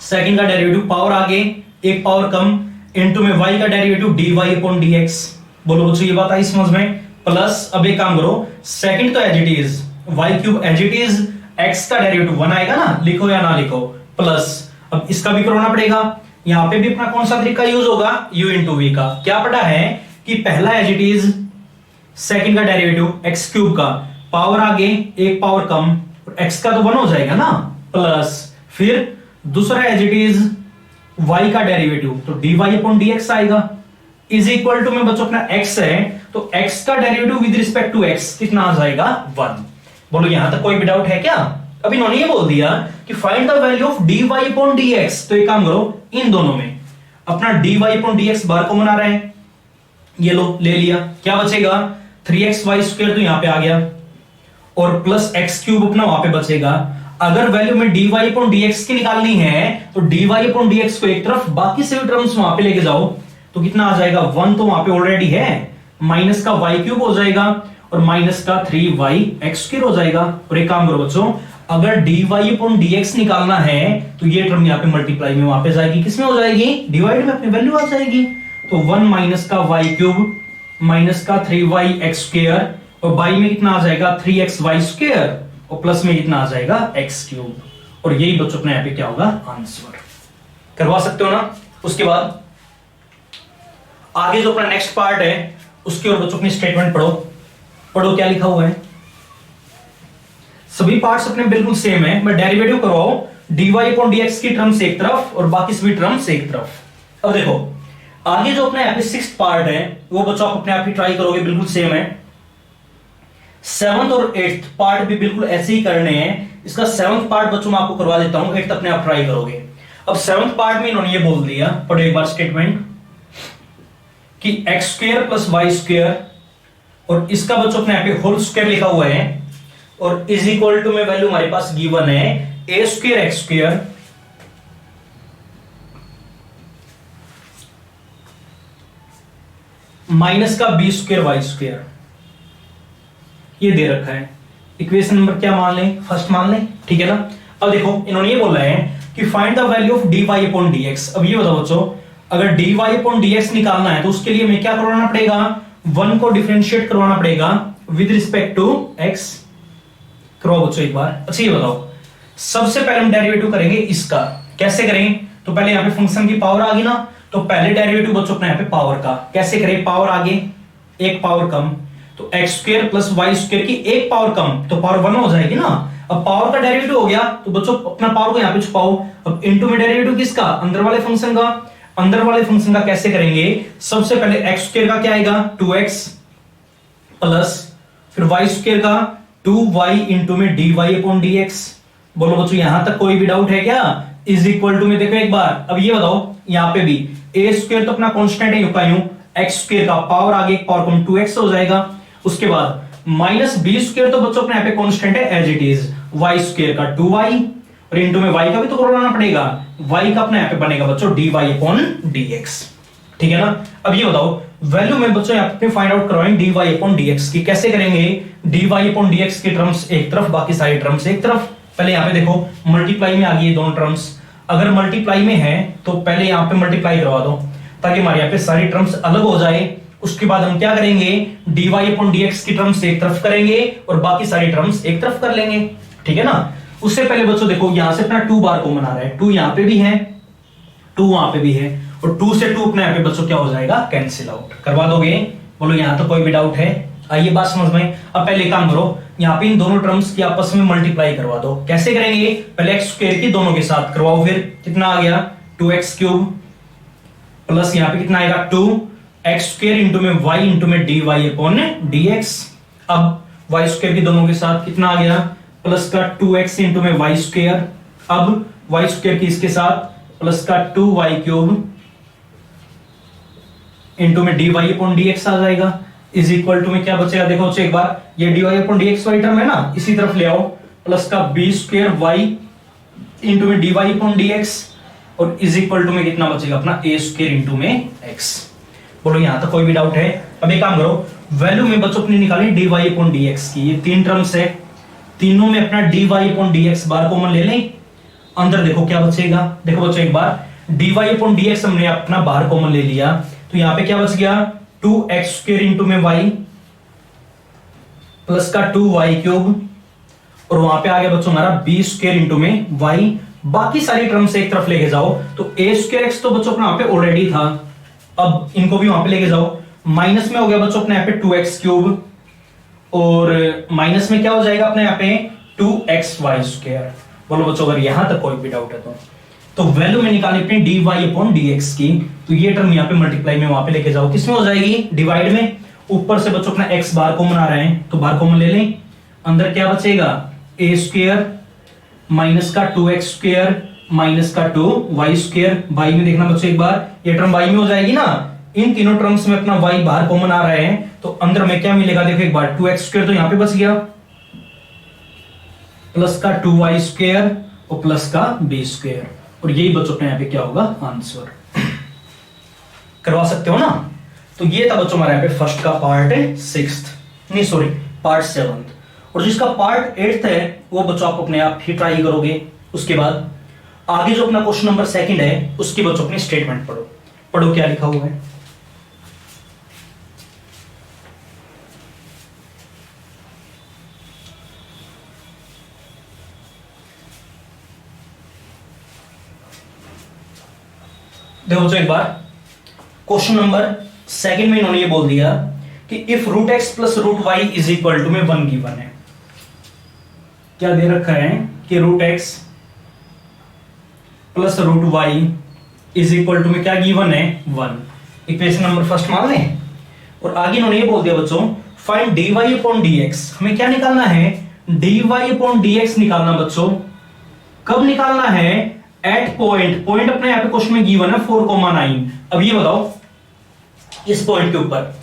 सेकंड का डेरिवेटिव पावर आगे एक पावर कम, इनटू में y का डेरिवेटिव dy/dx। बोलो बच्चों ये बात आई समझ में, प्लस अब एक काम करो, सेकंड तो as it is, y³ as it is, x का डेरिवेटिव 1 आएगा ना, लिखो या ना लिखो, प्लस अब इसका भी करवाना पड़ेगा, यहां पे भी अपना कौन सा तरीका यूज होगा, u इंटू वी का। क्या पढ़ा है कि पहला एज इट इज, सेकंड का डेरिवेटिव x³ का, पावर आगे एक पावर कम, x का तो 1 हो जाएगा ना, प्लस फिर दूसरा एज इट इज y का डेरिवेटिव, तो dy/dx आएगा, इज इक्वल टू में बच्चों अपना x है, तो x का derivative with respect to x कितना आ जाएगा 1। बोलो यहां तक कोई भी डाउट है क्या, अब इन्होंने ये बोल दिया कि find the value of dy upon dx। तो एक काम करो, इन दोनों में अपना dy अपॉन dx बार कॉमन आ रहा है, ये लो ले लिया, क्या बचेगा 3xy² तो यहां पे आ गया, और प्लस x³ अपना वहां पे बचेगा। अगर वैल्यू में dy अपॉन dx की निकालनी है तो dy अपॉन dx को एक तरफ, बाकी सभी टर्म्स वहां पे लेके जाओ, तो कितना आ जाएगा 1 तो वहां पे ऑलरेडी है, माइनस का y³ हो जाएगा और माइनस का 3yx² हो जाएगा। और एक काम करो बच्चों, अगर dy अपॉन dx निकालना है तो ये टर्म यहाँ पे मल्टीप्लाई में वहां पे जाएगी, किसमें हो जाएगी, डिवाइड में अपनी वैल्यू आ जाएगी। तो 1 माइनस का y³ माइनस का 3yx² और बाई में कितना आ जाएगा 3xy² और प्लस में कितना आ जाएगा x³। और यही बच्चों अपने यहाँ पे क्या होगा, आंसर। करवा सकते हो ना। उसके बाद आगे जो अपना नेक्स्ट पार्ट है उसके और बच्चों अपनी स्टेटमेंट पढ़ो, पढ़ो क्या लिखा हुआ है। सभी पार्ट्स अपने बिल्कुल सेम है, मैं डेरिवेटिव करवाओ dy अपॉन dx की टर्म्स एक तरफ और बाकी सभी टर्म्स एक तरफ। अब देखो आगे जो अपने यहाँ पे 6th पार्ट है वो बच्चों आप अपने आप ही ट्राई करोगे, बिल्कुल सेम है। 7th और 8th पार्ट भी बिल्कुल ऐसे ही करने हैं। इसका 7th पार्ट बच्चों मैं आपको करवा देता हूं, 8th अपने आप ट्राई करोगे। अब 7th पार्ट में इन्होंने ये बोल दिया, पढ़ो एक बार स्टेटमेंट, कि x² प्लस y² और इसका बच्चों अपने यहाँ पे होल स्क्वायर लिखा हुआ है और इज इक्वल टू में वैल्यू हमारे पास गिवन है a² x² माइनस का b² y², ये दे रखा है। इक्वेशन नंबर क्या मान लें, फर्स्ट मान लें, ठीक है ना। अब देखो इन्होंने ये बोला है कि find the value of dy upon dx। अब ये बताओ बच्चों, अगर dy अपॉन dx निकालना है तो उसके लिए हमें क्या करवाना पड़ेगा, 1 को डिफरेंशिएट करवाना पड़ेगा विद रिस्पेक्ट टू x। करवाओ बच्चों एक बार। अच्छा ये बताओ, सबसे पहले हम डेरिवेटिव करेंगे इसका, कैसे करेंगे, तो पहले यहाँ पे फंक्शन की पावर आ गई ना, तो पहले डेरिवेटिव बच्चों अपने यहाँ पे पावर का कैसे करें, पावर आगे एक पावर कम, तो x² प्लस y² की एक पावर कम तो पावर 1 हो जाएगी ना। अब पावर का डेरिवेटिव हो गया तो बच्चों अपना पावर को यहाँ पे छुपाओ। अब इनटू में डेरिवेटिव किसका, अंदर वाले फंक्शन का। अंदर वाले फंक्शन का कैसे करेंगे, सबसे पहले x² का क्या आएगा 2x प्लस फिर y² का 2y इंटू में dy अपॉन dx। बोलो बच्चों यहां तक कोई भी डाउट है क्या, इज इक्वल टू में देखो एक बार। अब ये बताओ यहां पे भी a² तो अपना कांस्टेंट है, यूं का यूं, x² का पावर आगे एक पावर कम 2x हो जाएगा। उसके बाद माइनस b² तो बच्चों अपने यहाँ पे कांस्टेंट है एज इट इज, y² का 2y और इंटू में y का भी तो करवाना पड़ेगा, y का अपने यहाँ पे बनेगा बच्चों dy अपॉन dx, ठीक है ना। अब ये बताओ वैल्यू में बच्चों यहाँ पे फाइंड आउट करवाएंगे dy अपॉन dx की, कैसे करेंगे, dy अपॉन dx की टर्म्स एक तरफ बाकी सारी टर्म्स एक तरफ। पहले यहाँ पे देखो मल्टीप्लाई में आ गई दोनों टर्म्स, अगर मल्टीप्लाई में है तो पहले यहाँ पे मल्टीप्लाई करवा दो ताकि हमारे यहाँ पे सारी टर्म्स अलग हो जाए। उसके बाद हम क्या करेंगे, dy अपॉन dx की टर्म्स एक तरफ करेंगे और बाकी सारी टर्म्स एक तरफ कर लेंगे, ठीक है ना। उससे पहले बच्चों देखो यहां से अपना 2 बार कॉमन आ रहा है, 2 यहां पे भी है 2 वहां पे भी है और 2 से 2 अपने यहाँ पे बच्चों क्या हो जाएगा, कैंसिल आउट। करवा दोगे, बोलो यहां तो कोई भी डाउट है, आइए बात समझ में। अब पहले काम करो, यहाँ पे इन दोनों टर्म्स की आपस में मल्टीप्लाई करवा दो। कैसे करेंगे, पहले x² की दोनों के साथ करवाओ, फिर कितना आ गया 2x³ प्लस यहाँ पे कितना आएगा 2x² इंटू में y इंटू में dy अपॉन dx। अब y² की दोनों के साथ कितना आ गया, प्लस का 2x इंटू में y², अब y² की इसके साथ प्लस का 2y³ इंटू में dy अपॉन dx आ जाएगा, इज इक्वल टू में क्या बचेगा, देखो एक बार ये dy अपॉन dx वाली टर्म है ना, इसी तरफ ले आओ, प्लस का b² इंटू में dy अपॉन dx और इज इक्वल टू में कितना बचेगा अपना a² इंटू में x। बोलो यहां तक कोई भी डाउट है। अब एक काम करो, वैल्यू में बच्चों अपनी निकालें dy अपॉन dx की, ये 3 टर्म्स है, तीनों में अपना dy अपॉन dx बार कॉमन ले लें, अंदर देखो क्या बचेगा, देखो बच्चों एक बार dy अपॉन dx हमने अपना बाहर कॉमन ले लिया तो यहां पे क्या बच गया 2x² इंटू में y प्लस का 2y³ और वहां पे आ गया बच्चों हमारा b² इंटू में y। बाकी सारी टर्म्स एक तरफ लेके जाओ तो a²x तो बच्चों अपना वहां पे ऑलरेडी था, अब इनको भी वहां पे लेके जाओ, माइनस में हो गया बच्चों अपने यहाँ पे 2x³ और माइनस में क्या हो जाएगा अपने यहाँ पे 2xy²। बोलो बच्चों अगर यहां तक कोई भी डाउट है तो वैल्यू में निकाली अपनी dy अपॉन dx की, तो ये टर्म यहाँ पे मल्टीप्लाई में वहां पे लेके जाओ, किसमें हो जाएगी, डिवाइड में। ऊपर से बच्चों अपना x बार कॉमन आ रहे हैं तो बार कॉमन ले लें, अंदर क्या बचेगा a² माइनस का 2x² माइनस का 2y²। y में देखना बच्चों एक बार, ये टर्म y में हो जाएगी ना, इन तीनों टर्म्स में अपना y बाहर कॉमन आ रहे हैं, तो अंदर में क्या मिलेगा देखो एक बार, 2x² तो यहां पे बच गया, प्लस का 2y² और प्लस का b², और यही बच्चों अपने यहां पे क्या होगा, आंसर। करवा सकते हो ना। तो ये था बच्चों हमारे यहाँ पे फर्स्ट का पार्ट है, पार्ट 7th, और जिसका पार्ट 8th है वो बच्चों आप अपने आप ही ट्राई करोगे। उसके बाद आगे जो अपना क्वेश्चन नंबर 2 है उसकी बच्चों अपनी स्टेटमेंट पढ़ो क्या लिखा हुआ है। देखो बच्चों एक बार, क्वेश्चन नंबर 2 में इन्होंने ये बोल दिया कि if root x plus root y is equal to में 1 गिवन है। क्या दे रखा है कि root x plus root y is equal to में क्या गिवन है, 1। इक्वेशन नंबर फर्स्ट मान लें, और आगे इन्होंने ये बोल दिया बच्चों फाइंड dy अपॉन dx। हमें क्या निकालना है, dy अपॉन dx निकालना बच्चों। कब निकालना है, एट पॉइंट अपने यहां पे क्वेश्चन में गिवन है 4,9। अब ये बताओ इस पॉइंट के ऊपर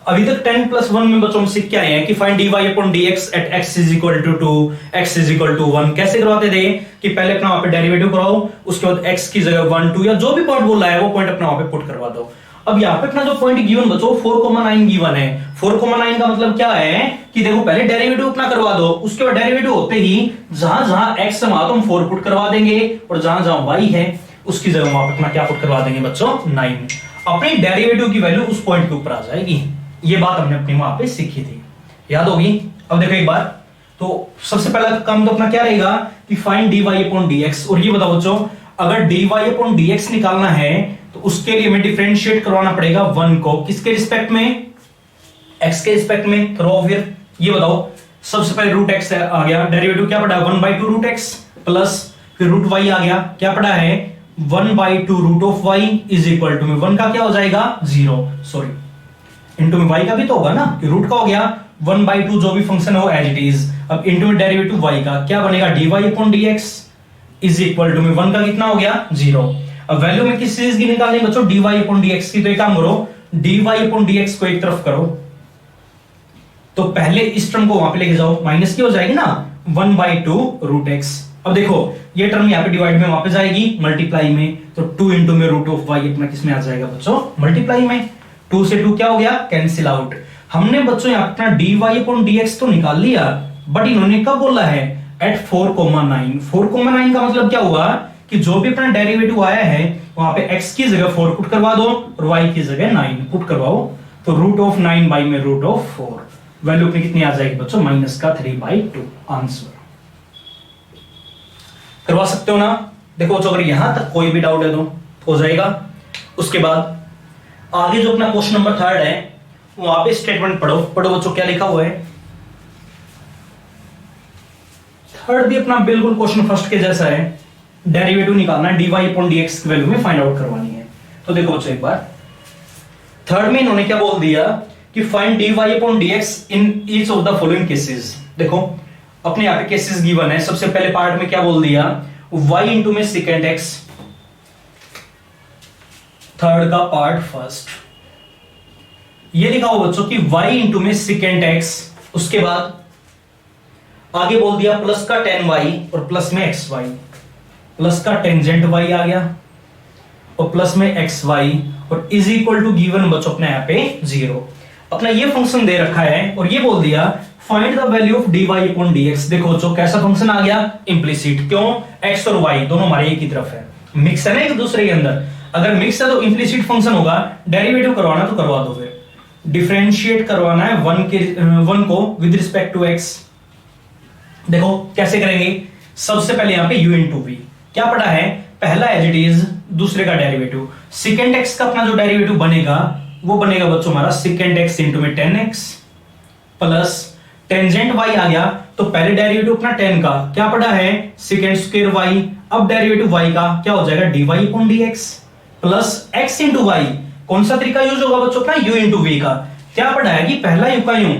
अभी तक 10+1 में बच्चों से क्या है कि find dy upon dx at x is equal to 2, x is equal to 1। कैसे करवाते थे कि पहले अपना वहां पे डेरिवेटिव कराओ, उसके बाद x की जगह 1, 2 या जो भी पॉइंट बोल रहा है वो पॉइंट अपना वहां पे पुट करवा दो। अब यहाँ पे अपना जो पॉइंट गिवन बच्चों 4,9 गिवन है। 4,9 का मतलब क्या है कि देखो पहले डेरिवेटिव अपना करवा दो, उसके बाद डेरिवेटिव होते ही जहां जहां x है वहां तो हम 4 पुट करवा देंगे, और जहां जहां y है उसकी जगह वहां पे अपना क्या पुट करवा देंगे बच्चों, 9। अपनी डेरिवेटिव की वैल्यू उस पॉइंट के ऊपर आ जाएगी। ये बात हमने अपनी वहां पे सीखी थी, याद होगी। अब देखो एक बार, तो सबसे पहला काम तो अपना क्या रहेगा कि फाइंड dy अपॉन dx। और ये बताओ बच्चों अगर dy अपॉन dx निकालना है तो उसके लिए हमें डिफरेंशिएट करवाना पड़ेगा 1 को किसके रिस्पेक्ट में, x के रिस्पेक्ट में। करो फिर ये बताओ, सबसे पहले रूट x आ गया, डेरिवेटिव क्या पड़ा 1/2 रूट x, प्लस फिर रूट y आ गया, क्या पड़ा है 1/2 रूट of y is equal to में 1 का क्या हो जाएगा 0, सॉरी इंटू में y का भी तो होगा ना, कि रूट का हो गया 1/2 जो भी फंक्शन है वो एज इट इज। अब इंटू में डेरिवेटिव y का क्या बनेगा dy upon dx is equal to में 1 का कितना हो गया 0। अब वैल्यू में किस चीज की निकालनी बच्चों, dy अपॉन dx की। तो एक काम करो dy अपॉन dx को एक तरफ करो, तो पहले इस टर्म को वहां पे लेके जाओ, माइनस की हो जाएगी ना 1/2 रूट x। अब देखो ये टर्म यहाँ पे डिवाइड में वापस जाएगी मल्टीप्लाई में, तो 2 इंटू में रूट ऑफ y अपना किस में आ जाएगा बच्चों, मल्टीप्लाई में। 2 से 2 क्या हो गया कैंसिल आउट। हमने बच्चों यहाँ अपना dy अपॉन dx तो निकाल लिया, बट इन्होंने कब बोला है एट 4,9। 4,9 का मतलब क्या हुआ कि जो भी अपना डेरिवेटिव आया है वहां पे x की जगह 4 पुट करवा दो और y की जगह 9 पुट करवाओ, तो रूट ऑफ 9 बाई में रूट ऑफ 4, वैल्यू अपनी कितनी आ जाएगी बच्चों माइनस का 3/2 आंसर। करवा सकते हो ना। देखो बच्चों अगर यहां तक कोई भी डाउट है तो हो जाएगा। उसके बाद आगे जो अपना क्वेश्चन नंबर 3 है वहां पे स्टेटमेंट पढ़ो बच्चों क्या लिखा हुआ है। 3 भी अपना बिल्कुल क्वेश्चन फर्स्ट के जैसा है, डेरिवेटिव निकालना है, dy अपॉन dx की वैल्यू में फाइंड आउट करवानी है। तो देखो बच्चों एक बार 3 में इन्होंने क्या बोल दिया कि find dy upon dx in each of the following cases. देखो अपने यहाँ पे केसेस गिवन है। सबसे पहले पार्ट में क्या बोल दिया y इंटू में सेकेंड x, थर्ड का पार्ट फर्स्ट। ये लिखा हो बच्चों कि y इंटू में सेकेंड x, उसके बाद आगे बोल दिया प्लस का 10y और प्लस में xy, प्लस का टेंजेंट y आ गया और प्लस में xy और इज इक्वल टू गिवन बच्चों अपने यहाँ पे 0। अपना ये फंक्शन दे रखा है और ये बोल दिया find the value of dy upon dx। देखो बच्चों कैसा फंक्शन आ गया इंप्लिसिट, क्यों x और y दोनों हमारे एक ही तरफ है, मिक्स है ना एक दूसरे के अंदर। अगर मिक्स है तो इंप्लिसिट फंक्शन होगा, डेरिवेटिव करवाना तो करवा दो, फिर डिफरेंशिएट करवाना है 1 को विद रिस्पेक्ट टू x। देखो कैसे करेंगे, सबसे पहले यहां पे u इंटू v क्या पड़ा है, पहला एज इट इज, दूसरे का डेरिवेटिव। सेकेंड x का अपना जो डेरिवेटिव बनेगा वो बनेगा बच्चों हमारा सेकेंड x इंटू में 10x प्लस टेंजेंट y आ गया, तो पहले डेरिवेटिव अपना 10 का क्या पड़ा है सेकेंड स्क्वायर y, अब डेरिवेटिव y का क्या हो जाएगा dy upon dx plus x into y। कौन सा तरीका यूज होगा बच्चों अपना u इंटू v का, क्या पड़ा है कि पहला u का u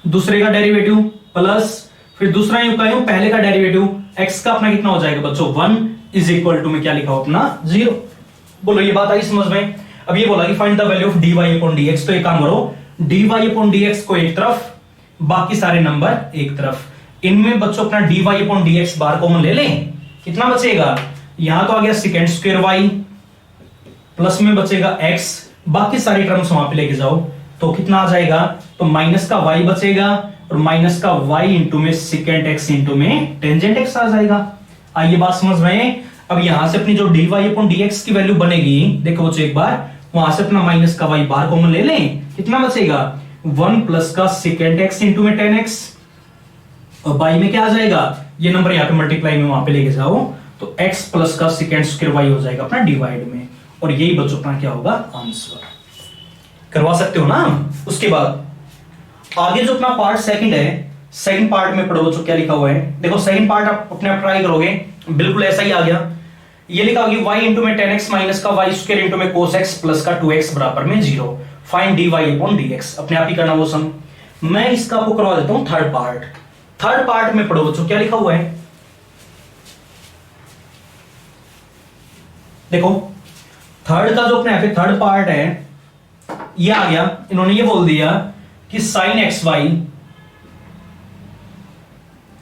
दूसरे का डेरिवेटिव प्लस फिर दूसरा यूं का यूं पहले का डेरिवेटिव x का अपना कितना हो जाएगा बच्चों 1 इज इक्वल टू में क्या लिखा हो अपना 0। बोलो ये बात आई समझ में। अब ये बोला कि find the value of dy upon dx, तो एक काम करो dy अपॉन dx को एक तरफ, बाकी सारे नंबर एक तरफ। इनमें बच्चों अपना dy अपॉन dx बार कॉमन ले लें, कितना बचेगा, यहां तो आ गया सेकेंड स्क्वायर y प्लस में बचेगा x, बाकी सारी टर्म्स वहां पे लेके जाओ तो कितना आ जाएगा, तो माइनस का y बचेगा और माइनस का y इंटू में सेकेंड x इंटू में टेंजेंट x आ जाएगा। आइए बात समझ में। अब यहां से अपनी जो dy अपॉन dx की वैल्यू बनेगी, देखो बच्चों एक बार वहां से अपना माइनस का y बाहर कॉमन ले लें, कितना बचेगा 1 प्लस का सेकेंड x इंटू में 10x, और y में क्या आ जाएगा, ये नंबर यहाँ पे मल्टीप्लाई में वहां पे लेके जाओ तो x प्लस का सेकेंड स्क्वायर y हो जाएगा अपना डिवाइड में, और यही बच्चों अपना क्या होगा आंसर। करवा सकते हो ना। उसके बाद आगे जो अपना पार्ट सेकंड है, सेकंड पार्ट में पढ़ो बच्चों क्या लिखा हुआ है। देखो सेकंड पार्ट आप अपने आप ट्राई करोगे, बिल्कुल ऐसा ही आ गया। ये लिखा होगा y इंटू में 10x माइनस का y स्क्वायर इंटू में cos x प्लस का 2x बराबर में 0। फाइंड dy अपॉन dx, अपने आप ही करना वो सम। मैं इसका आपको करवा देता हूं थर्ड पार्ट। थर्ड पार्ट में पढ़ो बच्चों क्या लिखा हुआ है, देखो थर्ड का जो अपने यहाँ पे थर्ड पार्ट है ये आ गया। इन्होंने ये बोल दिया कि साइन एक्स वाई,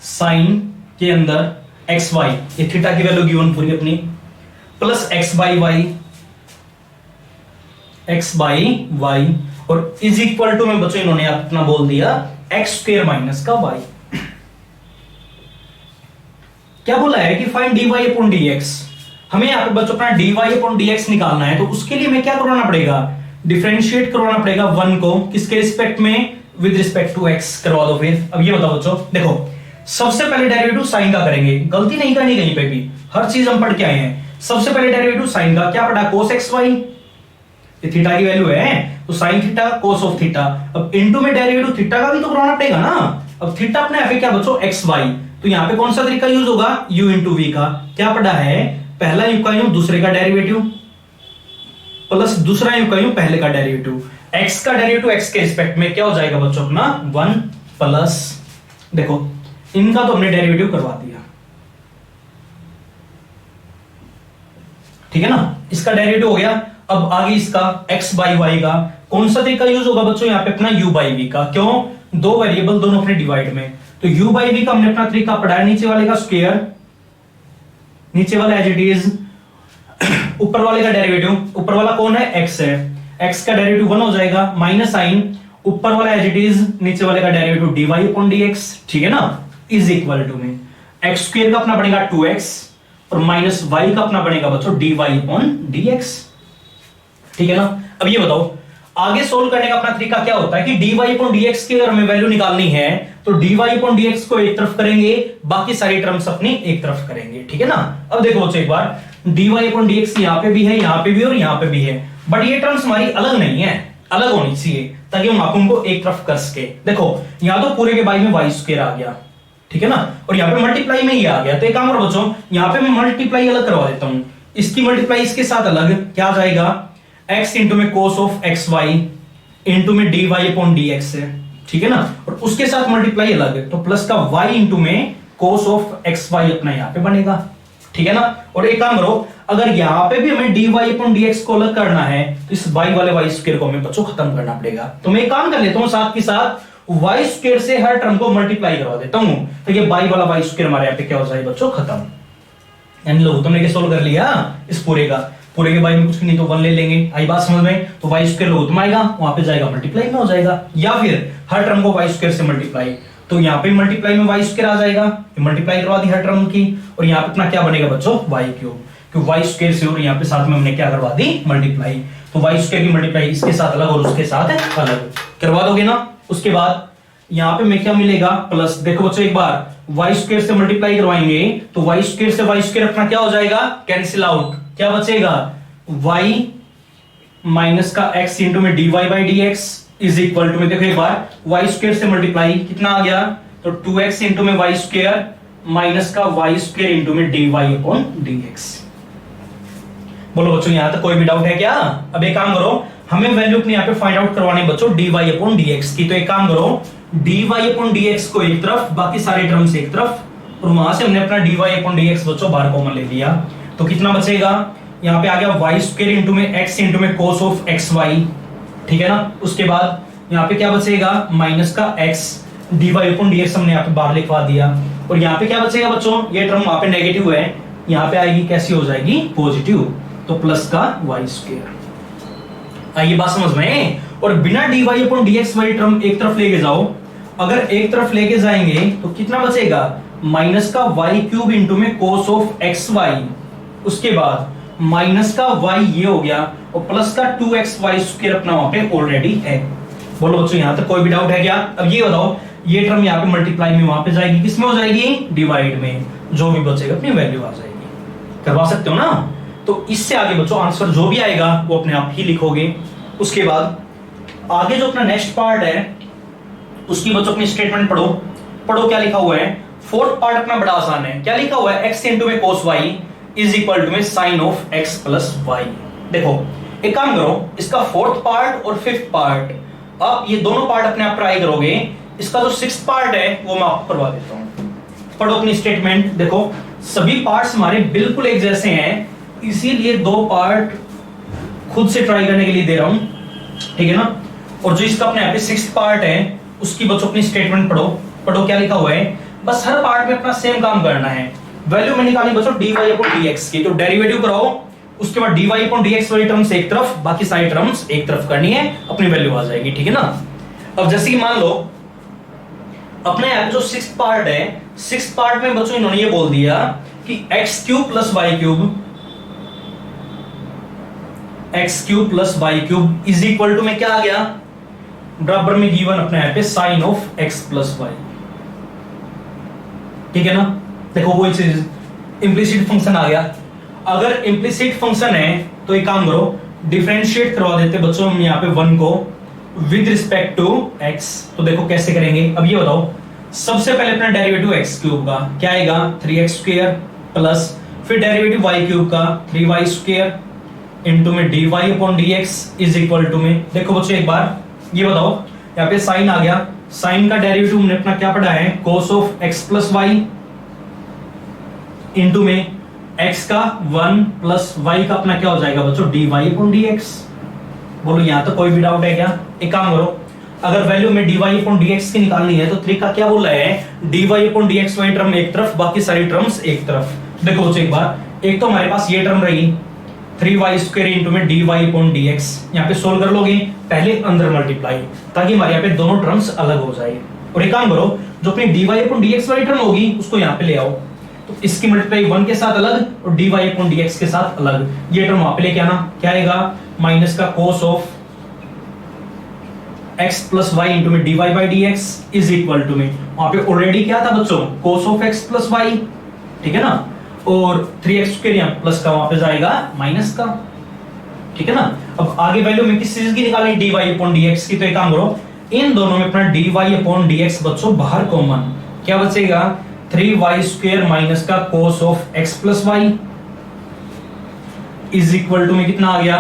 साइन के अंदर एक्स वाई, ये थीटा की वैल्यू गिवन पूरी अपनी, plus x by y, x by y, और इज इक्वल टू में बच्चों इन्होंने अपना बोल दिया एक्स स्क्वायर माइनस का वाई। क्या बोला है कि फाइंड dy अपॉन dx। हमें यहां पे बच्चों अपना dy अपॉन dx निकालना है, तो उसके लिए हमें क्या करवाना पड़ेगा, डिफरेंशिएट करवाना पड़ेगा 1 को किसके रिस्पेक्ट में, विद रिस्पेक्ट टू x करवा दो। फिर अब ये बताओ बच्चों, देखो सबसे पहले डेरिवेटिव साइन का करेंगे, गलती नहीं करनी कहीं पे भी, हर चीज हम पढ़ के आए हैं। सबसे पहले डेरिवेटिव साइन का क्या पढ़ा, cos xy, ये थीटा की वैल्यू है तो sine theta cos of theta. अब इनटू में डेरिवेटिव थीटा का भी तो करवाना पड़ेगा ना। अब थीटा अपने यहाँ पे क्या बच्चों xy, तो यहाँ पे कौन सा तरीका यूज होगा, u इंटू v का। क्या पढ़ा है, पहला u का u दूसरे का डेरिवेटिव प्लस दूसरा u का u पहले का डेरिवेटिव। x का डेरिवेटिव x के रिस्पेक्ट में क्या हो जाएगा बच्चों अपना 1 प्लस, देखो इनका तो हमने डेरिवेटिव करवा दिया, ठीक है ना, इसका डेरिवेटिव हो गया। अब आगे इसका x बाई वाई का कौन सा तरीका यूज होगा बच्चों, यहाँ पे अपना u बाई वी का। क्यों, दो वेरिएबल दोनों अपने डिवाइड में, तो u बाई वी का हमने अपना तरीका पढ़ा है, नीचे वाले का स्क्वायर, नीचे वाला एज इट इज, ऊपर वाले का डेरिवेटिव, ऊपर वाला कौन है x है, x का डेरिवेटिव 1 हो जाएगा, माइनस साइन, ऊपर वाला एज इट इज, नीचे वाले का डेरिवेटिव dy अपॉन dx, ठीक है ना, इज इक्वल टू में x स्क्वायर का अपना बनेगा 2x और माइनस y का अपना बनेगा बच्चों dy अपॉन dx, ठीक है ना। अब ये बताओ आगे सोल्व करने का अपना तरीका क्या होता है कि dy अपॉन dx की अगर हमें वैल्यू निकालनी है तो dy अपॉन dx को एक तरफ करेंगे, बाकी सारी टर्म्स अपनी एक तरफ करेंगे, ठीक है ना। अब देखो बच्चों एक बार dy अपॉन dx यहां पे भी है, यहां पे भी और यहां पे भी है, बट ये टर्म्स हमारी अलग नहीं है, अलग होनी चाहिए ताकि हम उनको एक तरफ कर सके। देखो यहां तो पूरे के बाई में y स्क्वायर आ गया, ठीक है ना, और यहाँ पे मल्टीप्लाई में ही आ गया, तो एक काम करो बच्चों यहाँ पे मैं मल्टीप्लाई अलग करवा देता हूं, इसकी मल्टीप्लाई इसके साथ अलग, क्या आ जाएगा x इंटू में cos of x y into में dy अपॉन dx है, ठीक है ना, और उसके साथ मल्टीप्लाई अलग, तो प्लस का y इंटू में cos ऑफ एक्स वाई अपना यहाँ पे बनेगा, ठीक है ना। और एक काम करो अगर यहाँ पे भी हमें dy अपॉन dx को अलग करना है तो इस y वाले y स्क्वायर को हमें बच्चों खत्म करना पड़ेगा, तो मैं एक काम कर लेता हूँ साथ के साथ y स्क्वायर से हर टर्म को मल्टीप्लाई करवा देता हूं, तो ये y वाला y स्क्वायर हमारे यहाँ पे क्या हो जाएगा बच्चों खत्म। यानी लो तुमने क्या सोल्व कर लिया इस पूरे का, पूरे के y में कुछ नहीं तो 1 ले लेंगे, आई बात समझ में, तो y स्क्वायर लो तुम आएगा वहां पे जाएगा मल्टीप्लाई में हो जाएगा, या फिर हर टर्म को y स्क्वायर से मल्टीप्लाई, तो यहाँ पे मल्टीप्लाई में y स्क्वायर आ जाएगा, मल्टीप्लाई करवा दी हर टर्म की, और यहाँ पे अपना क्या बनेगा बच्चों y क्यूब, क्योंकि y स्क्वायर से और यहाँ पे साथ में हमने क्या करवा दी मल्टीप्लाई, तो y स्क्वायर की मल्टीप्लाई इसके साथ अलग और उसके साथ अलग करवा दोगे ना। उसके बाद यहाँ पे में क्या मिलेगा प्लस, देखो बच्चों एक बार y स्क्वायर से मल्टीप्लाई करवाएंगे तो y स्क्वायर से y स्क्वायर अपना क्या हो जाएगा कैंसिल आउट, क्या बचेगा y माइनस का x इंटू में dy by dx is equal to में, देखो एक बार y स्क्वायर से मल्टीप्लाई कितना आ गया, तो 2x इंटू में y स्क्वायर माइनस का y स्क्वायर इंटू में dy अपॉन dx। बोलो बच्चों यहां तक कोई भी डाउट है क्या। अब एक काम करो हमें वैल्यू अपने यहाँ पे फाइंड आउट करवानी बच्चों dy अपॉन dx की, तो एक काम करो dy अपॉन dx को एक तरफ, बाकी सारे टर्म्स एक तरफ, और वहां से हमने अपना dy अपॉन dx बच्चों बाहर कॉमन ले लिया। तो कितना बचेगा, यहाँ पे आ गया y स्क्वायर इंटू में x इंटू में cos ऑफ xy, ठीक है ना। उसके बाद यहाँ पे क्या बचेगा, माइनस का x dy अपॉन dx हमने यहाँ पे बाहर लिखवा दिया, और यहाँ पे क्या बचेगा बच्चों, ये टर्म वहां पे नेगेटिव है, यहाँ पे आएगी कैसी हो जाएगी, पॉजिटिव, तो प्लस का y स्क्वायर। आइए बात समझ में। और बिना dy अपॉन dx वाली टर्म एक तरफ लेके जाओ, अगर एक तरफ लेके जाएंगे तो कितना बचेगा, माइनस का y क्यूब इंटू में cos ऑफ xy, उसके बाद माइनस का y ये हो गया, और प्लस का 2xy स्क्वायर अपना वहां पे ऑलरेडी है। बोलो बच्चों यहां तक कोई भी डाउट है क्या? अब ये बताओ, ये टर्म यहाँ पे मल्टीप्लाई में वहां पे जाएगी, किसमें हो जाएगी, डिवाइड में, जो भी बचेगा अपनी वैल्यू आ जाएगी। करवा सकते हो ना। तो इससे आगे बच्चों आंसर जो भी आएगा वो अपने आप ही लिखोगे। उसके बाद आगे जो अपना नेक्स्ट पार्ट है उसकी बच्चों अपनी स्टेटमेंट पढ़ो। पढ़ो क्या लिखा हुआ है। फोर्थ पार्ट अपना बड़ा आसान है। क्या लिखा हुआ है, x इंटू में cos y is equal to में sine of x plus y। देखो एक काम करो, इसका फोर्थ पार्ट और फिफ्थ पार्ट आप ये दोनों पार्ट अपने आप ट्राई करोगे। इसका जो सिक्स्थ पार्ट है वो मैं आपको करवा देता हूं। पढ़ो अपनी स्टेटमेंट। देखो सभी पार्ट्स हमारे बिल्कुल एक जैसे हैं, इसीलिए दो पार्ट खुद से ट्राई करने के लिए दे रहा हूं, ठीक है ना। और जो इसका अपने यहाँ पे सिक्स्थ पार्ट है उसकी बच्चों अपनी स्टेटमेंट पढ़ो। पढ़ो क्या लिखा हुआ है। बस हर पार्ट में अपना सेम काम करना है। वैल्यू में निकालनी बच्चों dy अपॉन dx की, तो डेरिवेटिव कराओ, उसके बाद dy अपॉन dx वाली टर्म्स एक तरफ, बाकी सारी टर्म्स एक तरफ करनी है, अपनी वैल्यू आ जाएगी, ठीक है ना। अब जैसे कि मान लो अपने यहाँ जो सिक्स्थ पार्ट है, सिक्स्थ पार्ट में बच्चों इन्होंने ये बोल दिया कि x cube plus Y cube, x cube plus Y cube is equal to में क्या आ गया, बराबर में गिवन अपने यहाँ पे sine of x plus y, ठीक है ना। देखो वही चीज इंप्लिसिट फंक्शन आ गया। अगर इंप्लिसिट फंक्शन है तो एक काम करो, डिफरेंशिएट करवा देते बच्चों हम यहाँ पे 1 को विद रिस्पेक्ट टू x। तो देखो कैसे करेंगे। अब ये बताओ, सबसे पहले अपना डेरिवेटिव x क्यूब का क्या आएगा, 3x स्क्वायर प्लस फिर डेरिवेटिव y क्यूब का 3y स्क्वायर इनटू में dy upon dx is equal to में, देखो बच्चों एक बार ये बताओ, यहाँ पे साइन आ गया, साइन का डेरिवेटिव हमने अपना क्या पढ़ा है, cos of x plus Y into में x का 1 प्लस y का अपना क्या हो जाएगा बच्चों, dy अपॉन dx। बोलो यहाँ तो कोई भी डाउट है क्या? एक काम करो, अगर वैल्यू में dy अपॉन dx की निकालनी है तो तरीका क्या बोल रहा है, dy अपॉन dx वाली टर्म एक तरफ, बाकी सारी टर्म्स एक तरफ। देखो बच्चों एक बार, एक तो हमारे पास ये टर्म रही 3y स्क्वायर इंटू में dy अपॉन dx, यहाँ पे सोल्व कर लोगे, पहले अंदर मल्टीप्लाई, ताकि हमारे यहाँ पे दोनों टर्म्स अलग हो जाए। और एक काम करो, जो अपनी dy अपॉन dx वाली टर्म होगी उसको यहाँ पे ले आओ, तो इसकी मल्टीप्लाई 1 के साथ अलग और dy अपॉन dx के साथ अलग, ये टर्म वहां पे लेके आना, क्या आएगा, माइनस का cos of x plus y into में dy by dx is equal to में, वहां पे ऑलरेडी क्या था बच्चों, cos of x plus y, ठीक है ना। और 3x स्क्वायर यहाँ प्लस का वहां पे जाएगा माइनस का, ठीक है ना। अब आगे वैल्यू में किस चीज की निकालनी, dy अपॉन dx की, तो एक काम करो, इन दोनों में अपना dy अपॉन dx बच्चों बाहर कॉमन, क्या बचेगा, 3y स्क्वायर माइनस का cos of x plus y is equal to में कितना आ गया,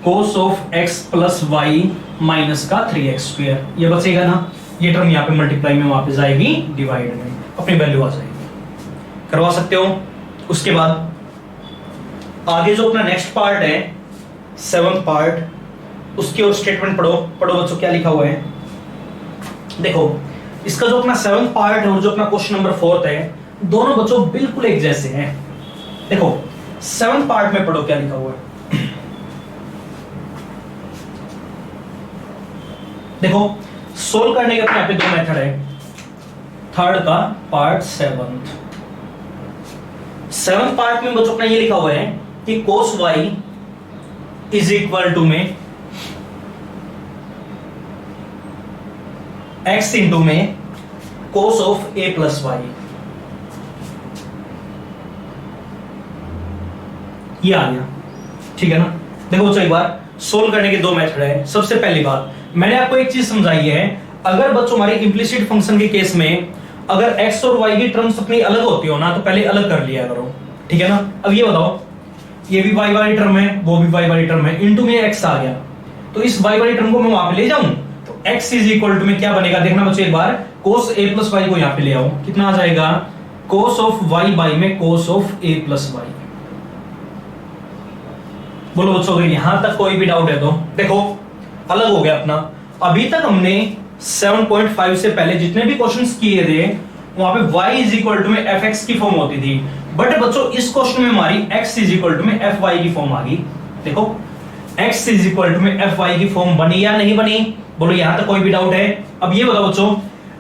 cos of x plus y minus का 3x स्क्वायर, ये बचेगा ना। ये टर्म यहाँ पे मल्टीप्लाई में वहां पे जाएगी डिवाइड में, अपनी वैल्यू आ जाएगी। करवा सकते हो। उसके बाद आगे जो अपना नेक्स्ट पार्ट है, 7th पार्ट, उसकी और स्टेटमेंट पढ़ो। पढ़ो बच्चों क्या लिखा हुआ है। देखो इसका जो अपना 7th पार्ट है और जो अपना क्वेश्चन नंबर 4th है, दोनों बच्चों बिल्कुल एक जैसे हैं। देखो 7th पार्ट में पढ़ो क्या लिखा हुआ है। देखो सोल्व करने के अपने यहाँ पे दो मेथड है। थर्ड का पार्ट 7th पार्ट में बच्चों अपना ये लिखा हुआ है कि cos y is equal to में x इंटू में cos of a plus Y, ये आ गया, ठीक है ना। देखो बच्चों एक बार सोल्व करने के दो मेथड है। सबसे पहली बात मैंने आपको एक चीज समझाई है, अगर बच्चों हमारे इंप्लिसिट फंक्शन के केस में अगर x और y की टर्म्स अपनी अलग होती हो ना, तो पहले अलग कर लिया करो, ठीक है ना। अब ये बताओ, ये भी y वाली टर्म है, वो भी y वाली टर्म है, इनटू में x आ गया, तो इस y वाली टर्म को मैं वहां पे ले जाऊं, तो x इज इक्वल टू में क्या बनेगा देखना बच्चों एक बार, cos a प्लस वाई को यहां पे ले आओ, कितना आ जाएगा cos ऑफ y बाई में cos of a plus y. बोलो बच्चों अगर यहां तक कोई भी डाउट है तो देखो अलग हो गया अपना। अभी तक हमने 7.5 से पहले जितने भी क्वेश्चंस किए थे वहां पे y इज इक्वल टू में fx की फॉर्म होती थी, बट बच्चों इस क्वेश्चन में हमारी x इज इक्वल टू में fy की फॉर्म आ गई। देखो x इज इक्वल टू में fy की फॉर्म बनी या नहीं बनी, बोलो यहां तक कोई भी डाउट है। अब ये बताओ बच्चों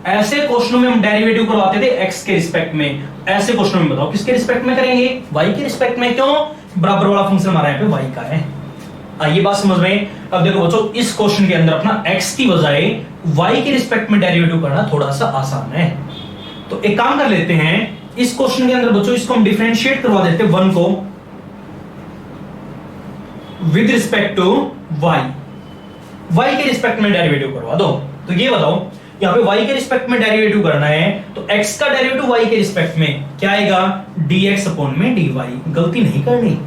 ऐसे क्वेश्चनों में हम डेरिवेटिव करवाते थे x के रिस्पेक्ट में, ऐसे क्वेश्चनों में बताओ किसके रिस्पेक्ट में करेंगे, y के रिस्पेक्ट में। क्यों, बराबर वाला फंक्शन हमारा यहाँ पे y का है। आइए बात समझ में। अब देखो बच्चों इस क्वेश्चन के अंदर अपना x की बजाय y के रिस्पेक्ट में डेरिवेटिव करना थोड़ा सा आसान है, तो एक काम कर लेते हैं इस क्वेश्चन के अंदर बच्चों इसको हम डिफरेंशिएट करवा देते हैं 1 को विद रिस्पेक्ट टू y के रिस्पेक्ट में डेरिवेटिव करवा दो। तो ये बताओ यहां पे y के रिस्पेक्ट में डेरिवेटिव करना है तो x का डेरिवेटिव y के रिस्पेक्ट में क्या आएगा, dx अपॉन में dy, गलती नहीं करनी,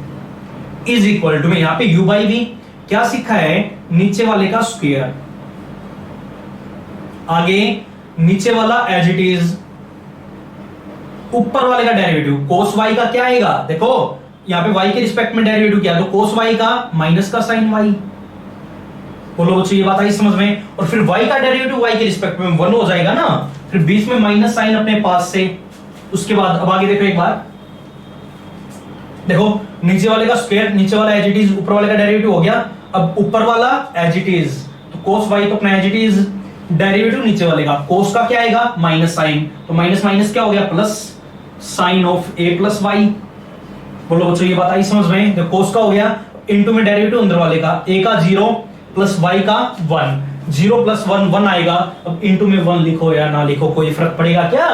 इज इक्वल टू में यहां पे u बाई v क्या सीखा है, नीचे वाले का स्क्वायर, आगे नीचे वाला एज इट इज, ऊपर वाले का डेरिवेटिव cos y का क्या आएगा, देखो यहां पे y के रिस्पेक्ट में डेरिवेटिव किया तो cos y का माइनस का sin y। बोलो बच्चों ये बात आई समझ में। और फिर y का डेरिवेटिव y के रिस्पेक्ट में 1 हो जाएगा ना, फिर बीच में माइनस साइन अपने पास से। उसके बाद अब आगे देखो एक बार, देखो नीचे वाले का स्क्वायर, नीचे वाला एज इट इज, ऊपर वाले का डेरिवेटिव हो गया। अब ऊपर वाला एज इट इज तो cos y तो अपना एज इट इज, डेरिवेटिव नीचे वाले का cos का क्या आएगा माइनस साइन, तो माइनस माइनस क्या हो गया plus, sine of a plus y. बोलो बच्चों ये बात आई समझ में। जब cos का हो गया इनटू में डेरिवेटिव अंदर वाले का, a का 0 प्लस y का 1, 0 प्लस 1 1 आएगा। अब इनटू में 1 लिखो या ना लिखो कोई फर्क पड़ेगा क्या,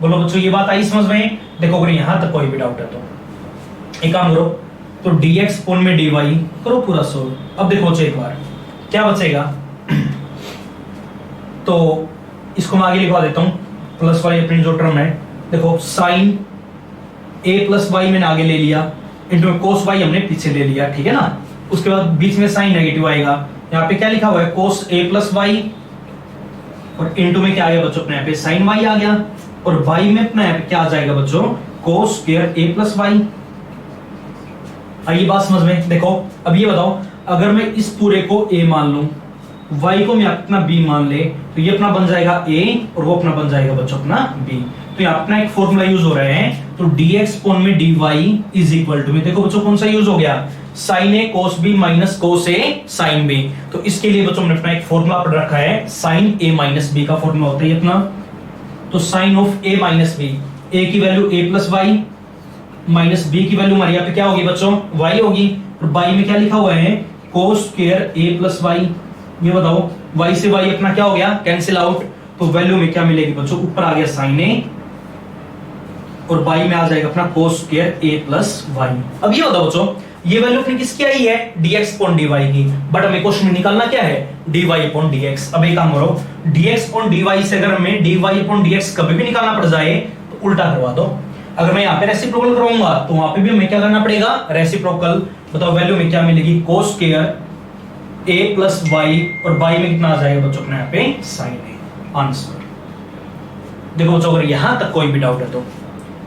बोलो बच्चों ये बात आई समझ में। देखो अगर यहां तक कोई भी डाउट है तो एक काम करो, तो dx अपॉन में dy करो पूरा सोल्व। अब देखो बच्चों एक बार क्या बचेगा, तो इसको मैं आगे लिखवा देता हूं, प्लस वाली अपनी जो टर्म है, देखो साइन a प्लस वाई मैंने आगे ले लिया, इनटू में cos y हमने पीछे ले लिया, ठीक है ना। उसके बाद बीच में साइन नेगेटिव आएगा, यहाँ पे क्या लिखा हुआ है cos a प्लस वाई, और इनटू में क्या आ गया बच्चों अपने यहाँ पे sin y आ गया, और y में अपना यहाँ पे क्या आ जाएगा बच्चों cos square a plus y. आइए बात समझ में। देखो अब ये बताओ अगर मैं इस पूरे को a मान लूं, y को मैं अपना b मान ले, तो ये अपना बन जाएगा a और वो अपना बन जाएगा बच्चों अपना b। तो यहाँ अपना एक फॉर्मूला यूज हो रहे हैं, तो dx अपॉन में dy इज इक्वल टू में, देखो बच्चों कौन सा यूज हो गया, sin a cos b minus cos a sin b। तो इसके लिए बच्चों हमने अपना एक फॉर्मूला पढ़ रखा है, sin a माइनस b का फॉर्मूला होता है अपना, तो sin of a minus b, a की value a plus y minus b की वैल्यू हमारी यहाँ पे क्या होगी बच्चों y होगी, और y में क्या लिखा हुआ है cos square a plus Y. ये बताओ y से y अपना क्या हो गया कैंसिल आउट, तो वैल्यू में क्या मिलेगी बच्चों, ऊपर आ गया sin a और y में आ जाएगा अपना cos square a plus y. अब ये बताओ बच्चों ये वैल्यू अपनी किसकी आई है, dx अपॉन dy की, बट हमें क्वेश्चन में निकालना क्या है dy अपॉन dx। अब एक काम करो, dx अपॉन dy से अगर हमें dy अपॉन dx कभी भी निकालना पड़ जाए तो उल्टा करवा दो। अगर मैं यहाँ पे रेसिप्रोकल करवाऊंगा तो वहां पे भी हमें क्या करना पड़ेगा रेसिप्रोकल। बताओ वैल्यू में क्या मिलेगी cos square a plus Y, और y में कितना आ जाएगा बच्चों अपने यहाँ पे sin a। आंसर देखो बच्चों अगर यहां तक कोई भी डाउट है तो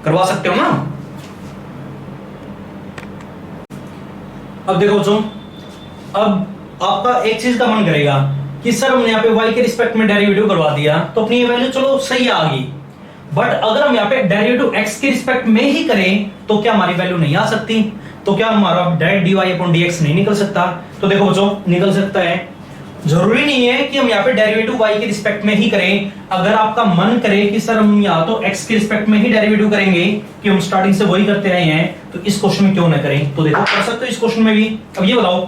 करवा सकते हो ना। अब देखो बच्चों अब आपका एक चीज का मन करेगा कि सर हमने यहाँ पे y के रिस्पेक्ट में डेरिवेटिव करवा दिया तो अपनी ये वैल्यू चलो सही आ गई, बट अगर हम यहाँ पे डेरिवेटिव x के रिस्पेक्ट में ही करें तो क्या हमारी वैल्यू नहीं आ सकती, तो क्या हमारा डायरेक्ट dy अपॉन dx नहीं निकल सकता। तो देखो बच्चों निकल सकता है, जरूरी नहीं है कि हम यहाँ पे डेरिवेटिव y के रिस्पेक्ट में ही करें। अगर आपका मन करे कि सर हम यहाँ तो x के रिस्पेक्ट में ही डेरिवेटिव करेंगे, कि हम स्टार्टिंग से वही करते रहे हैं, तो इस क्वेश्चन में क्यों ना करें, तो देखो कर सकते हो इस क्वेश्चन में भी। अब ये बताओ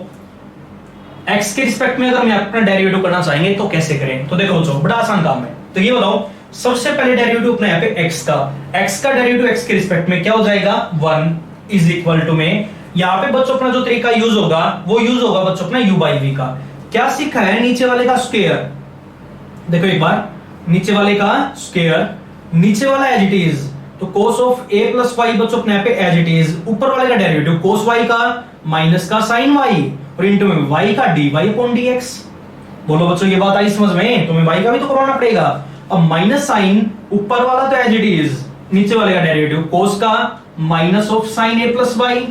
x के रिस्पेक्ट में अगर हम अपना डेरिवेटिव करना चाहेंगे तो कैसे करें, तो देखो बच्चों बड़ा आसान काम है। तो ये बताओ सबसे पहले डेरिवेटिव अपना यहाँ पे x का डेरिवेटिव x के रिस्पेक्ट में क्या हो जाएगा 1 इज इक्वल टू में, यहाँ पे बच्चों अपना जो तरीका यूज होगा वो यूज होगा बच्चों अपना u बाई v का। क्या सीखा है नीचे वाले का स्क्वायर, देखो एक बार नीचे वाले का स्क्वायर, नीचे वाला एज इट इज, तो cos of a plus y बच्चों अपने यहाँ पे एज इट इज, ऊपर वाले का डेरिवेटिव cos y का माइनस का sin y, और इनटू में y का dy अपॉन dx। बोलो बच्चों, ये बात आई समझ में? तुम्हें y का भी तो करवाना पड़ेगा। अब माइनस साइन ऊपर वाला तो एज इट इज, नीचे वाले का डेरिवेटिव कोस का minus of sine a plus Y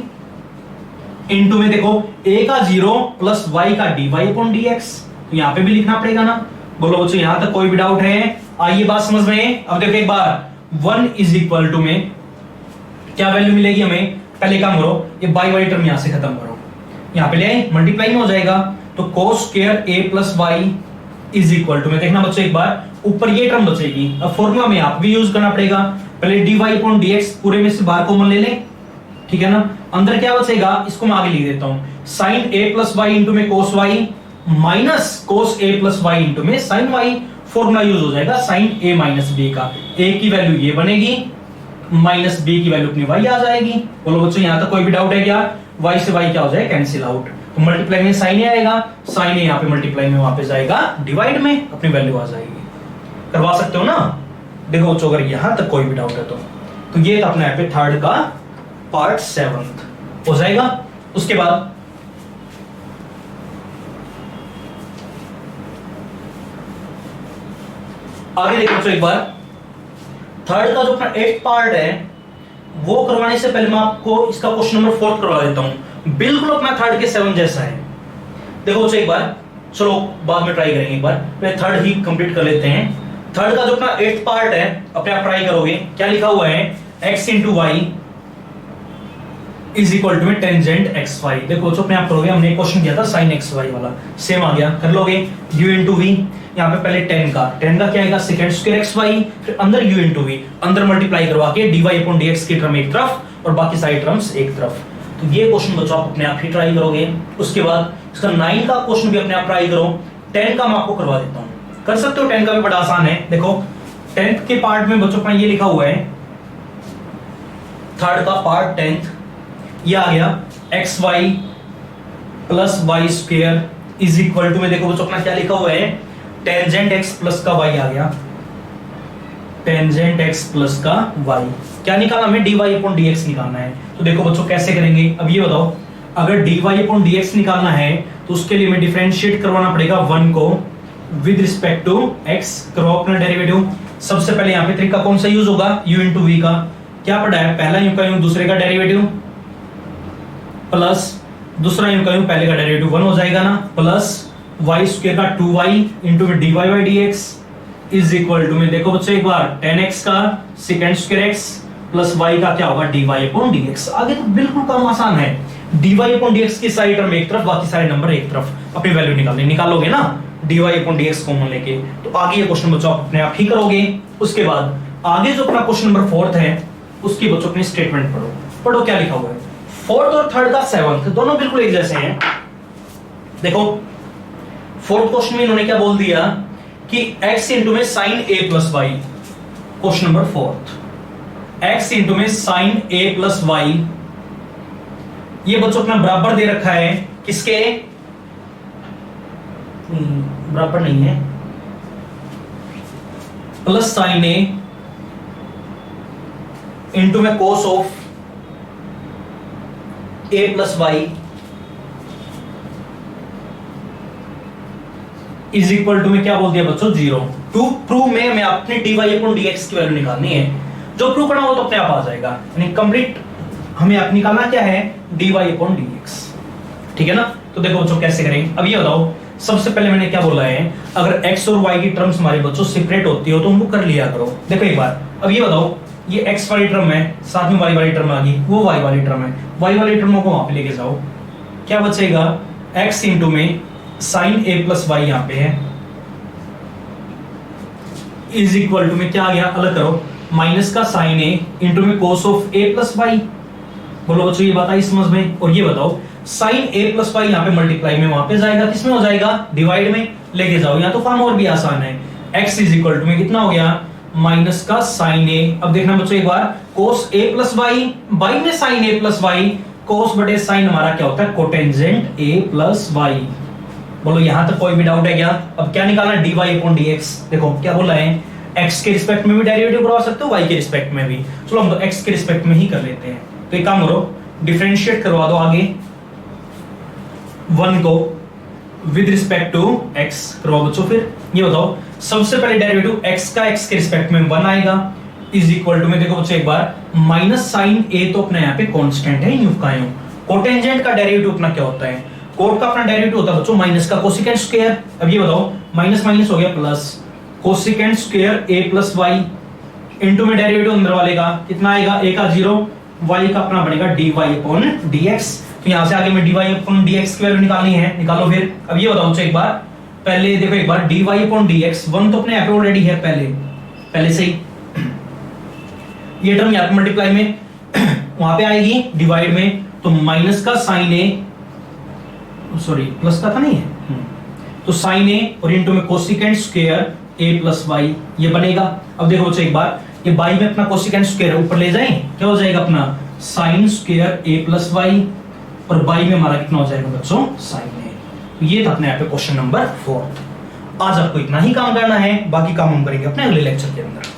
into में देखो a का 0 प्लस y का dy अपॉन dx, तो यहां पे भी लिखना पड़ेगा ना। बोलो बच्चों, यहां तक कोई भी डाउट है? आइए बात समझ में। अब देखो एक बार 1 इज इक्वल टू में क्या वैल्यू मिलेगी हमें? पहले काम करो, ये बाई वाली टर्म यहां से खत्म करो, यहां पे ले आए, मल्टीप्लाई में हो जाएगा, तो cos square a plus y is equal to में देखना बच्चों एक बार, ऊपर ये टर्म बचेगी। अब फॉर्मूला में आप भी यूज करना पड़ेगा, पहले dy अपॉन dx पूरे में से बाहर कॉमन ले लें, ठीक है ना। अंदर क्या बचेगा, इसको मैं आगे लिख देता हूं, sine a plus Y into में cos Y minus cos a plus Y into में साइन वाई। फॉर्मूला यूज हो जाएगा साइन a माइनस b का, a की वैल्यू ये बनेगी, माइनस b की वैल्यू अपनी y आ जाएगी। बोलो बच्चों, यहां तक कोई भी डाउट है क्या? y से y क्या हो जाए? कैंसिल आउट, तो मल्टीप्लाई में साइन a आएगा, साइन a यहां पे मल्टीप्लाई में वापस जाएगा डिवाइड में, अपनी वैल्यू आ जाएगी। करवा सकते हो ना? देखो बच्चों, अगर यहां तक कोई भी डाउट है तो ये अपने यहाँ पे थर्ड का पार्ट 7 हो जाएगा। उसके बाद आगे देखो बच्चों एक बार, थर्ड का जो अपना 8th पार्ट है वो करवाने से पहले मैं आपको इसका क्वेश्चन नंबर 4 करवा देता हूं, बिल्कुल अपना थर्ड के 7 जैसा है। देखो बच्चों एक बार, चलो बाद में ट्राई करेंगे, एक बार पहले थर्ड ही कंप्लीट कर लेते हैं। थर्ड का जो अपना 8th पार्ट है अपने आप ट्राई करोगे, क्या लिखा हुआ है? x into y is equal to में टेंजेंट एक्स वाई। देखो जो अपने आप करोगे, हमने क्वेश्चन किया था साइन एक्स वाई वाला, सेम आ गया, कर लोगे। u इंटू वी, यहाँ पे पहले 10 का क्या आएगा? सेकेंड स्क्वायर एक्स वाई, फिर अंदर u इंटू वी, अंदर मल्टीप्लाई करवा के dy अपॉन dx की टर्म एक तरफ और बाकी सारी टर्म्स एक तरफ। तो ये क्वेश्चन बच्चों आप अपने आप ही ट्राई करोगे। उसके बाद इसका 9 का क्वेश्चन भी अपने आप ट्राई करो। 10 का मैं आपको करवा देता हूँ, कर सकते हो, 10 का भी बड़ा आसान है। देखो 10th के पार्ट में बच्चों अपना ये लिखा हुआ है, थर्ड का पार्ट 10th, ये आ गया x y plus y square is equal to में देखो बच्चों अपना क्या लिखा हुआ है? टेंजेंट एक्स प्लस का वाई आ गया, टेंजेंट एक्स प्लस का वाई। क्या निकालना हमें? dy अपॉन dx निकालना है। तो देखो बच्चों कैसे करेंगे, अब ये बताओ, अगर dy अपॉन dx निकालना है तो उसके लिए हमें डिफरेंशिएट करवाना पड़ेगा 1 को विद रिस्पेक्ट टू x, करो अपना डेरिवेटिव। सबसे पहले यहाँ पे तरीका कौन सा यूज होगा? u इंटू वी का क्या पढ़ा है? पहला u का u, दूसरे का डेरिवेटिव, प्लस दूसरा u का u, पहले का डेरिवेटिव 1 हो जाएगा ना, प्लस वाई स्क्वायर का 2y इंटू में dy by dx is equal to में देखो बच्चों एक बार 10x का second square x plus y का क्या होगा? dy upon dx। आगे तो बिल्कुल काम आसान है, dy अपॉन dx की सारी टर्म एक तरफ, बाकी सारे नंबर एक तरफ, अपनी वैल्यू निकालोगे ना dy अपॉन dx कॉमन लेके, तो आगे ये क्वेश्चन बच्चों आप अपने आप ही करोगे। उसके बाद आगे जो अपना क्वेश्चन नंबर 4 है उसकी बच्चों अपनी स्टेटमेंट पढ़ो क्या लिखा हुआ है। 4th और 3rd का 7th दोनों बिल्कुल एक जैसे हैं। देखो 4th क्वेश्चन में इन्होंने क्या बोल दिया कि x इंटू में sine a plus y, question number 4th, x into में साइन a प्लस वाई, ये बच्चों अपना बराबर दे रखा है किसके? बराबर नहीं है, प्लस साइन a इंटू में cos of a plus y is equal to में क्या बोल दिया बच्चों? 0। टू प्रूव में हमें अपने dy अपॉन dx की वैल्यू निकालनी है, जो प्रूव करना हो तो अपने आप आ जाएगा, यानी कंप्लीट हमें आप निकालना क्या है? dy अपॉन dx, ठीक है ना। तो देखो बच्चों कैसे करेंगे, अब ये बताओ, सबसे पहले मैंने क्या बोला है, अगर x और y की टर्म्स हमारे बच्चों सेपरेट होती हो तो उनको कर लिया करो। देखो एक बार, अब ये बताओ, ये x वाली टर्म है, साथ में y वाली टर्म आ गई, वो y वाली टर्म है, y वाली टर्मों को वहां पे लेके जाओ, क्या बचेगा? x इंटू में साइन a प्लस वाई यहाँ पे है इज इक्वल टू में क्या आ गया? अलग करो, माइनस का साइन a इंटू में cos of a plus y. बोलो बच्चों ये बात आई समझ में? और ये बताओ, साइन a प्लस वाई यहाँ पे मल्टीप्लाई में वहां पे जाएगा, किसमें हो जाएगा? डिवाइड में लेके जाओ, यहाँ तो काम और भी आसान है। x इज इक्वल टू में कितना हो गया? माइनस का साइन a। अब देखना बच्चों एक बार, cos a plus y, by में sine a plus y, cos बटे साइन हमारा क्या होता है? Cotangent a plus y. बोलो यहां तक कोई भी डाउट है क्या? अब क्या निकालना? dy upon dx। देखो क्या बोला है, x के रिस्पेक्ट में भी डेरिवेटिव करवा सकते हो, y के रिस्पेक्ट में भी। चलो हम तो x के रिस्पेक्ट में ही कर लेते हैं। तो एक काम करो, डिफरेंशिएट करवा दो आगे 1 को विद रिस्पेक्ट टू x करवाओ बच्चों। फिर ये बताओ सबसे पहले डेरिवेटिव x का x के रिस्पेक्ट में 1 आएगा इज इक्वल टू में देखो बच्चों एक बार माइनस साइन a तो अपने यहाँ पे कांस्टेंट है यूं का यूं। कोटेंजेंट का डेरिवेटिव अपना क्या होता है, कोट का अपना डेरिवेटिव होता है बच्चों माइनस का कोसिकेंट स्क्वायर। अब ये बताओ माइनस माइनस हो गया plus cosecant square a plus Y into में डेरिवेटिव अंदर वाले का कितना आएगा, a का 0 y का अपना बनेगा dy अपॉन dx। तो यहां से आगे में dy अपॉन dx की वैल्यू निकालनी है, निकालो फिर। अब ये बताओ एक बार पहले देखो एक बार dy अपॉन dx 1 तो अपने यहाँ पे ऑलरेडी है पहले से ही, ये टर्म यहाँ पे मल्टीप्लाई में वहां पे आएगी डिवाइड में, तो माइनस का साइन ए सॉरी प्लस का था नहीं है, तो साइन ए और इंटू में cosecant square a plus Y ये बनेगा। अब देखो बच्चों एक बार ये बाई में अपना कोसिकेंट स्क्वायर ऊपर ले जाएं, क्या हो जाएगा अपना sine square a plus Y, और बाई में हमारा कितना हो जाएगा बच्चों साइन ए। तो ये था अपने यहाँ पे क्वेश्चन नंबर 4। आज आपको इतना ही काम करना है, बाकी काम हम करेंगे अपने अगले लेक्चर के अंदर।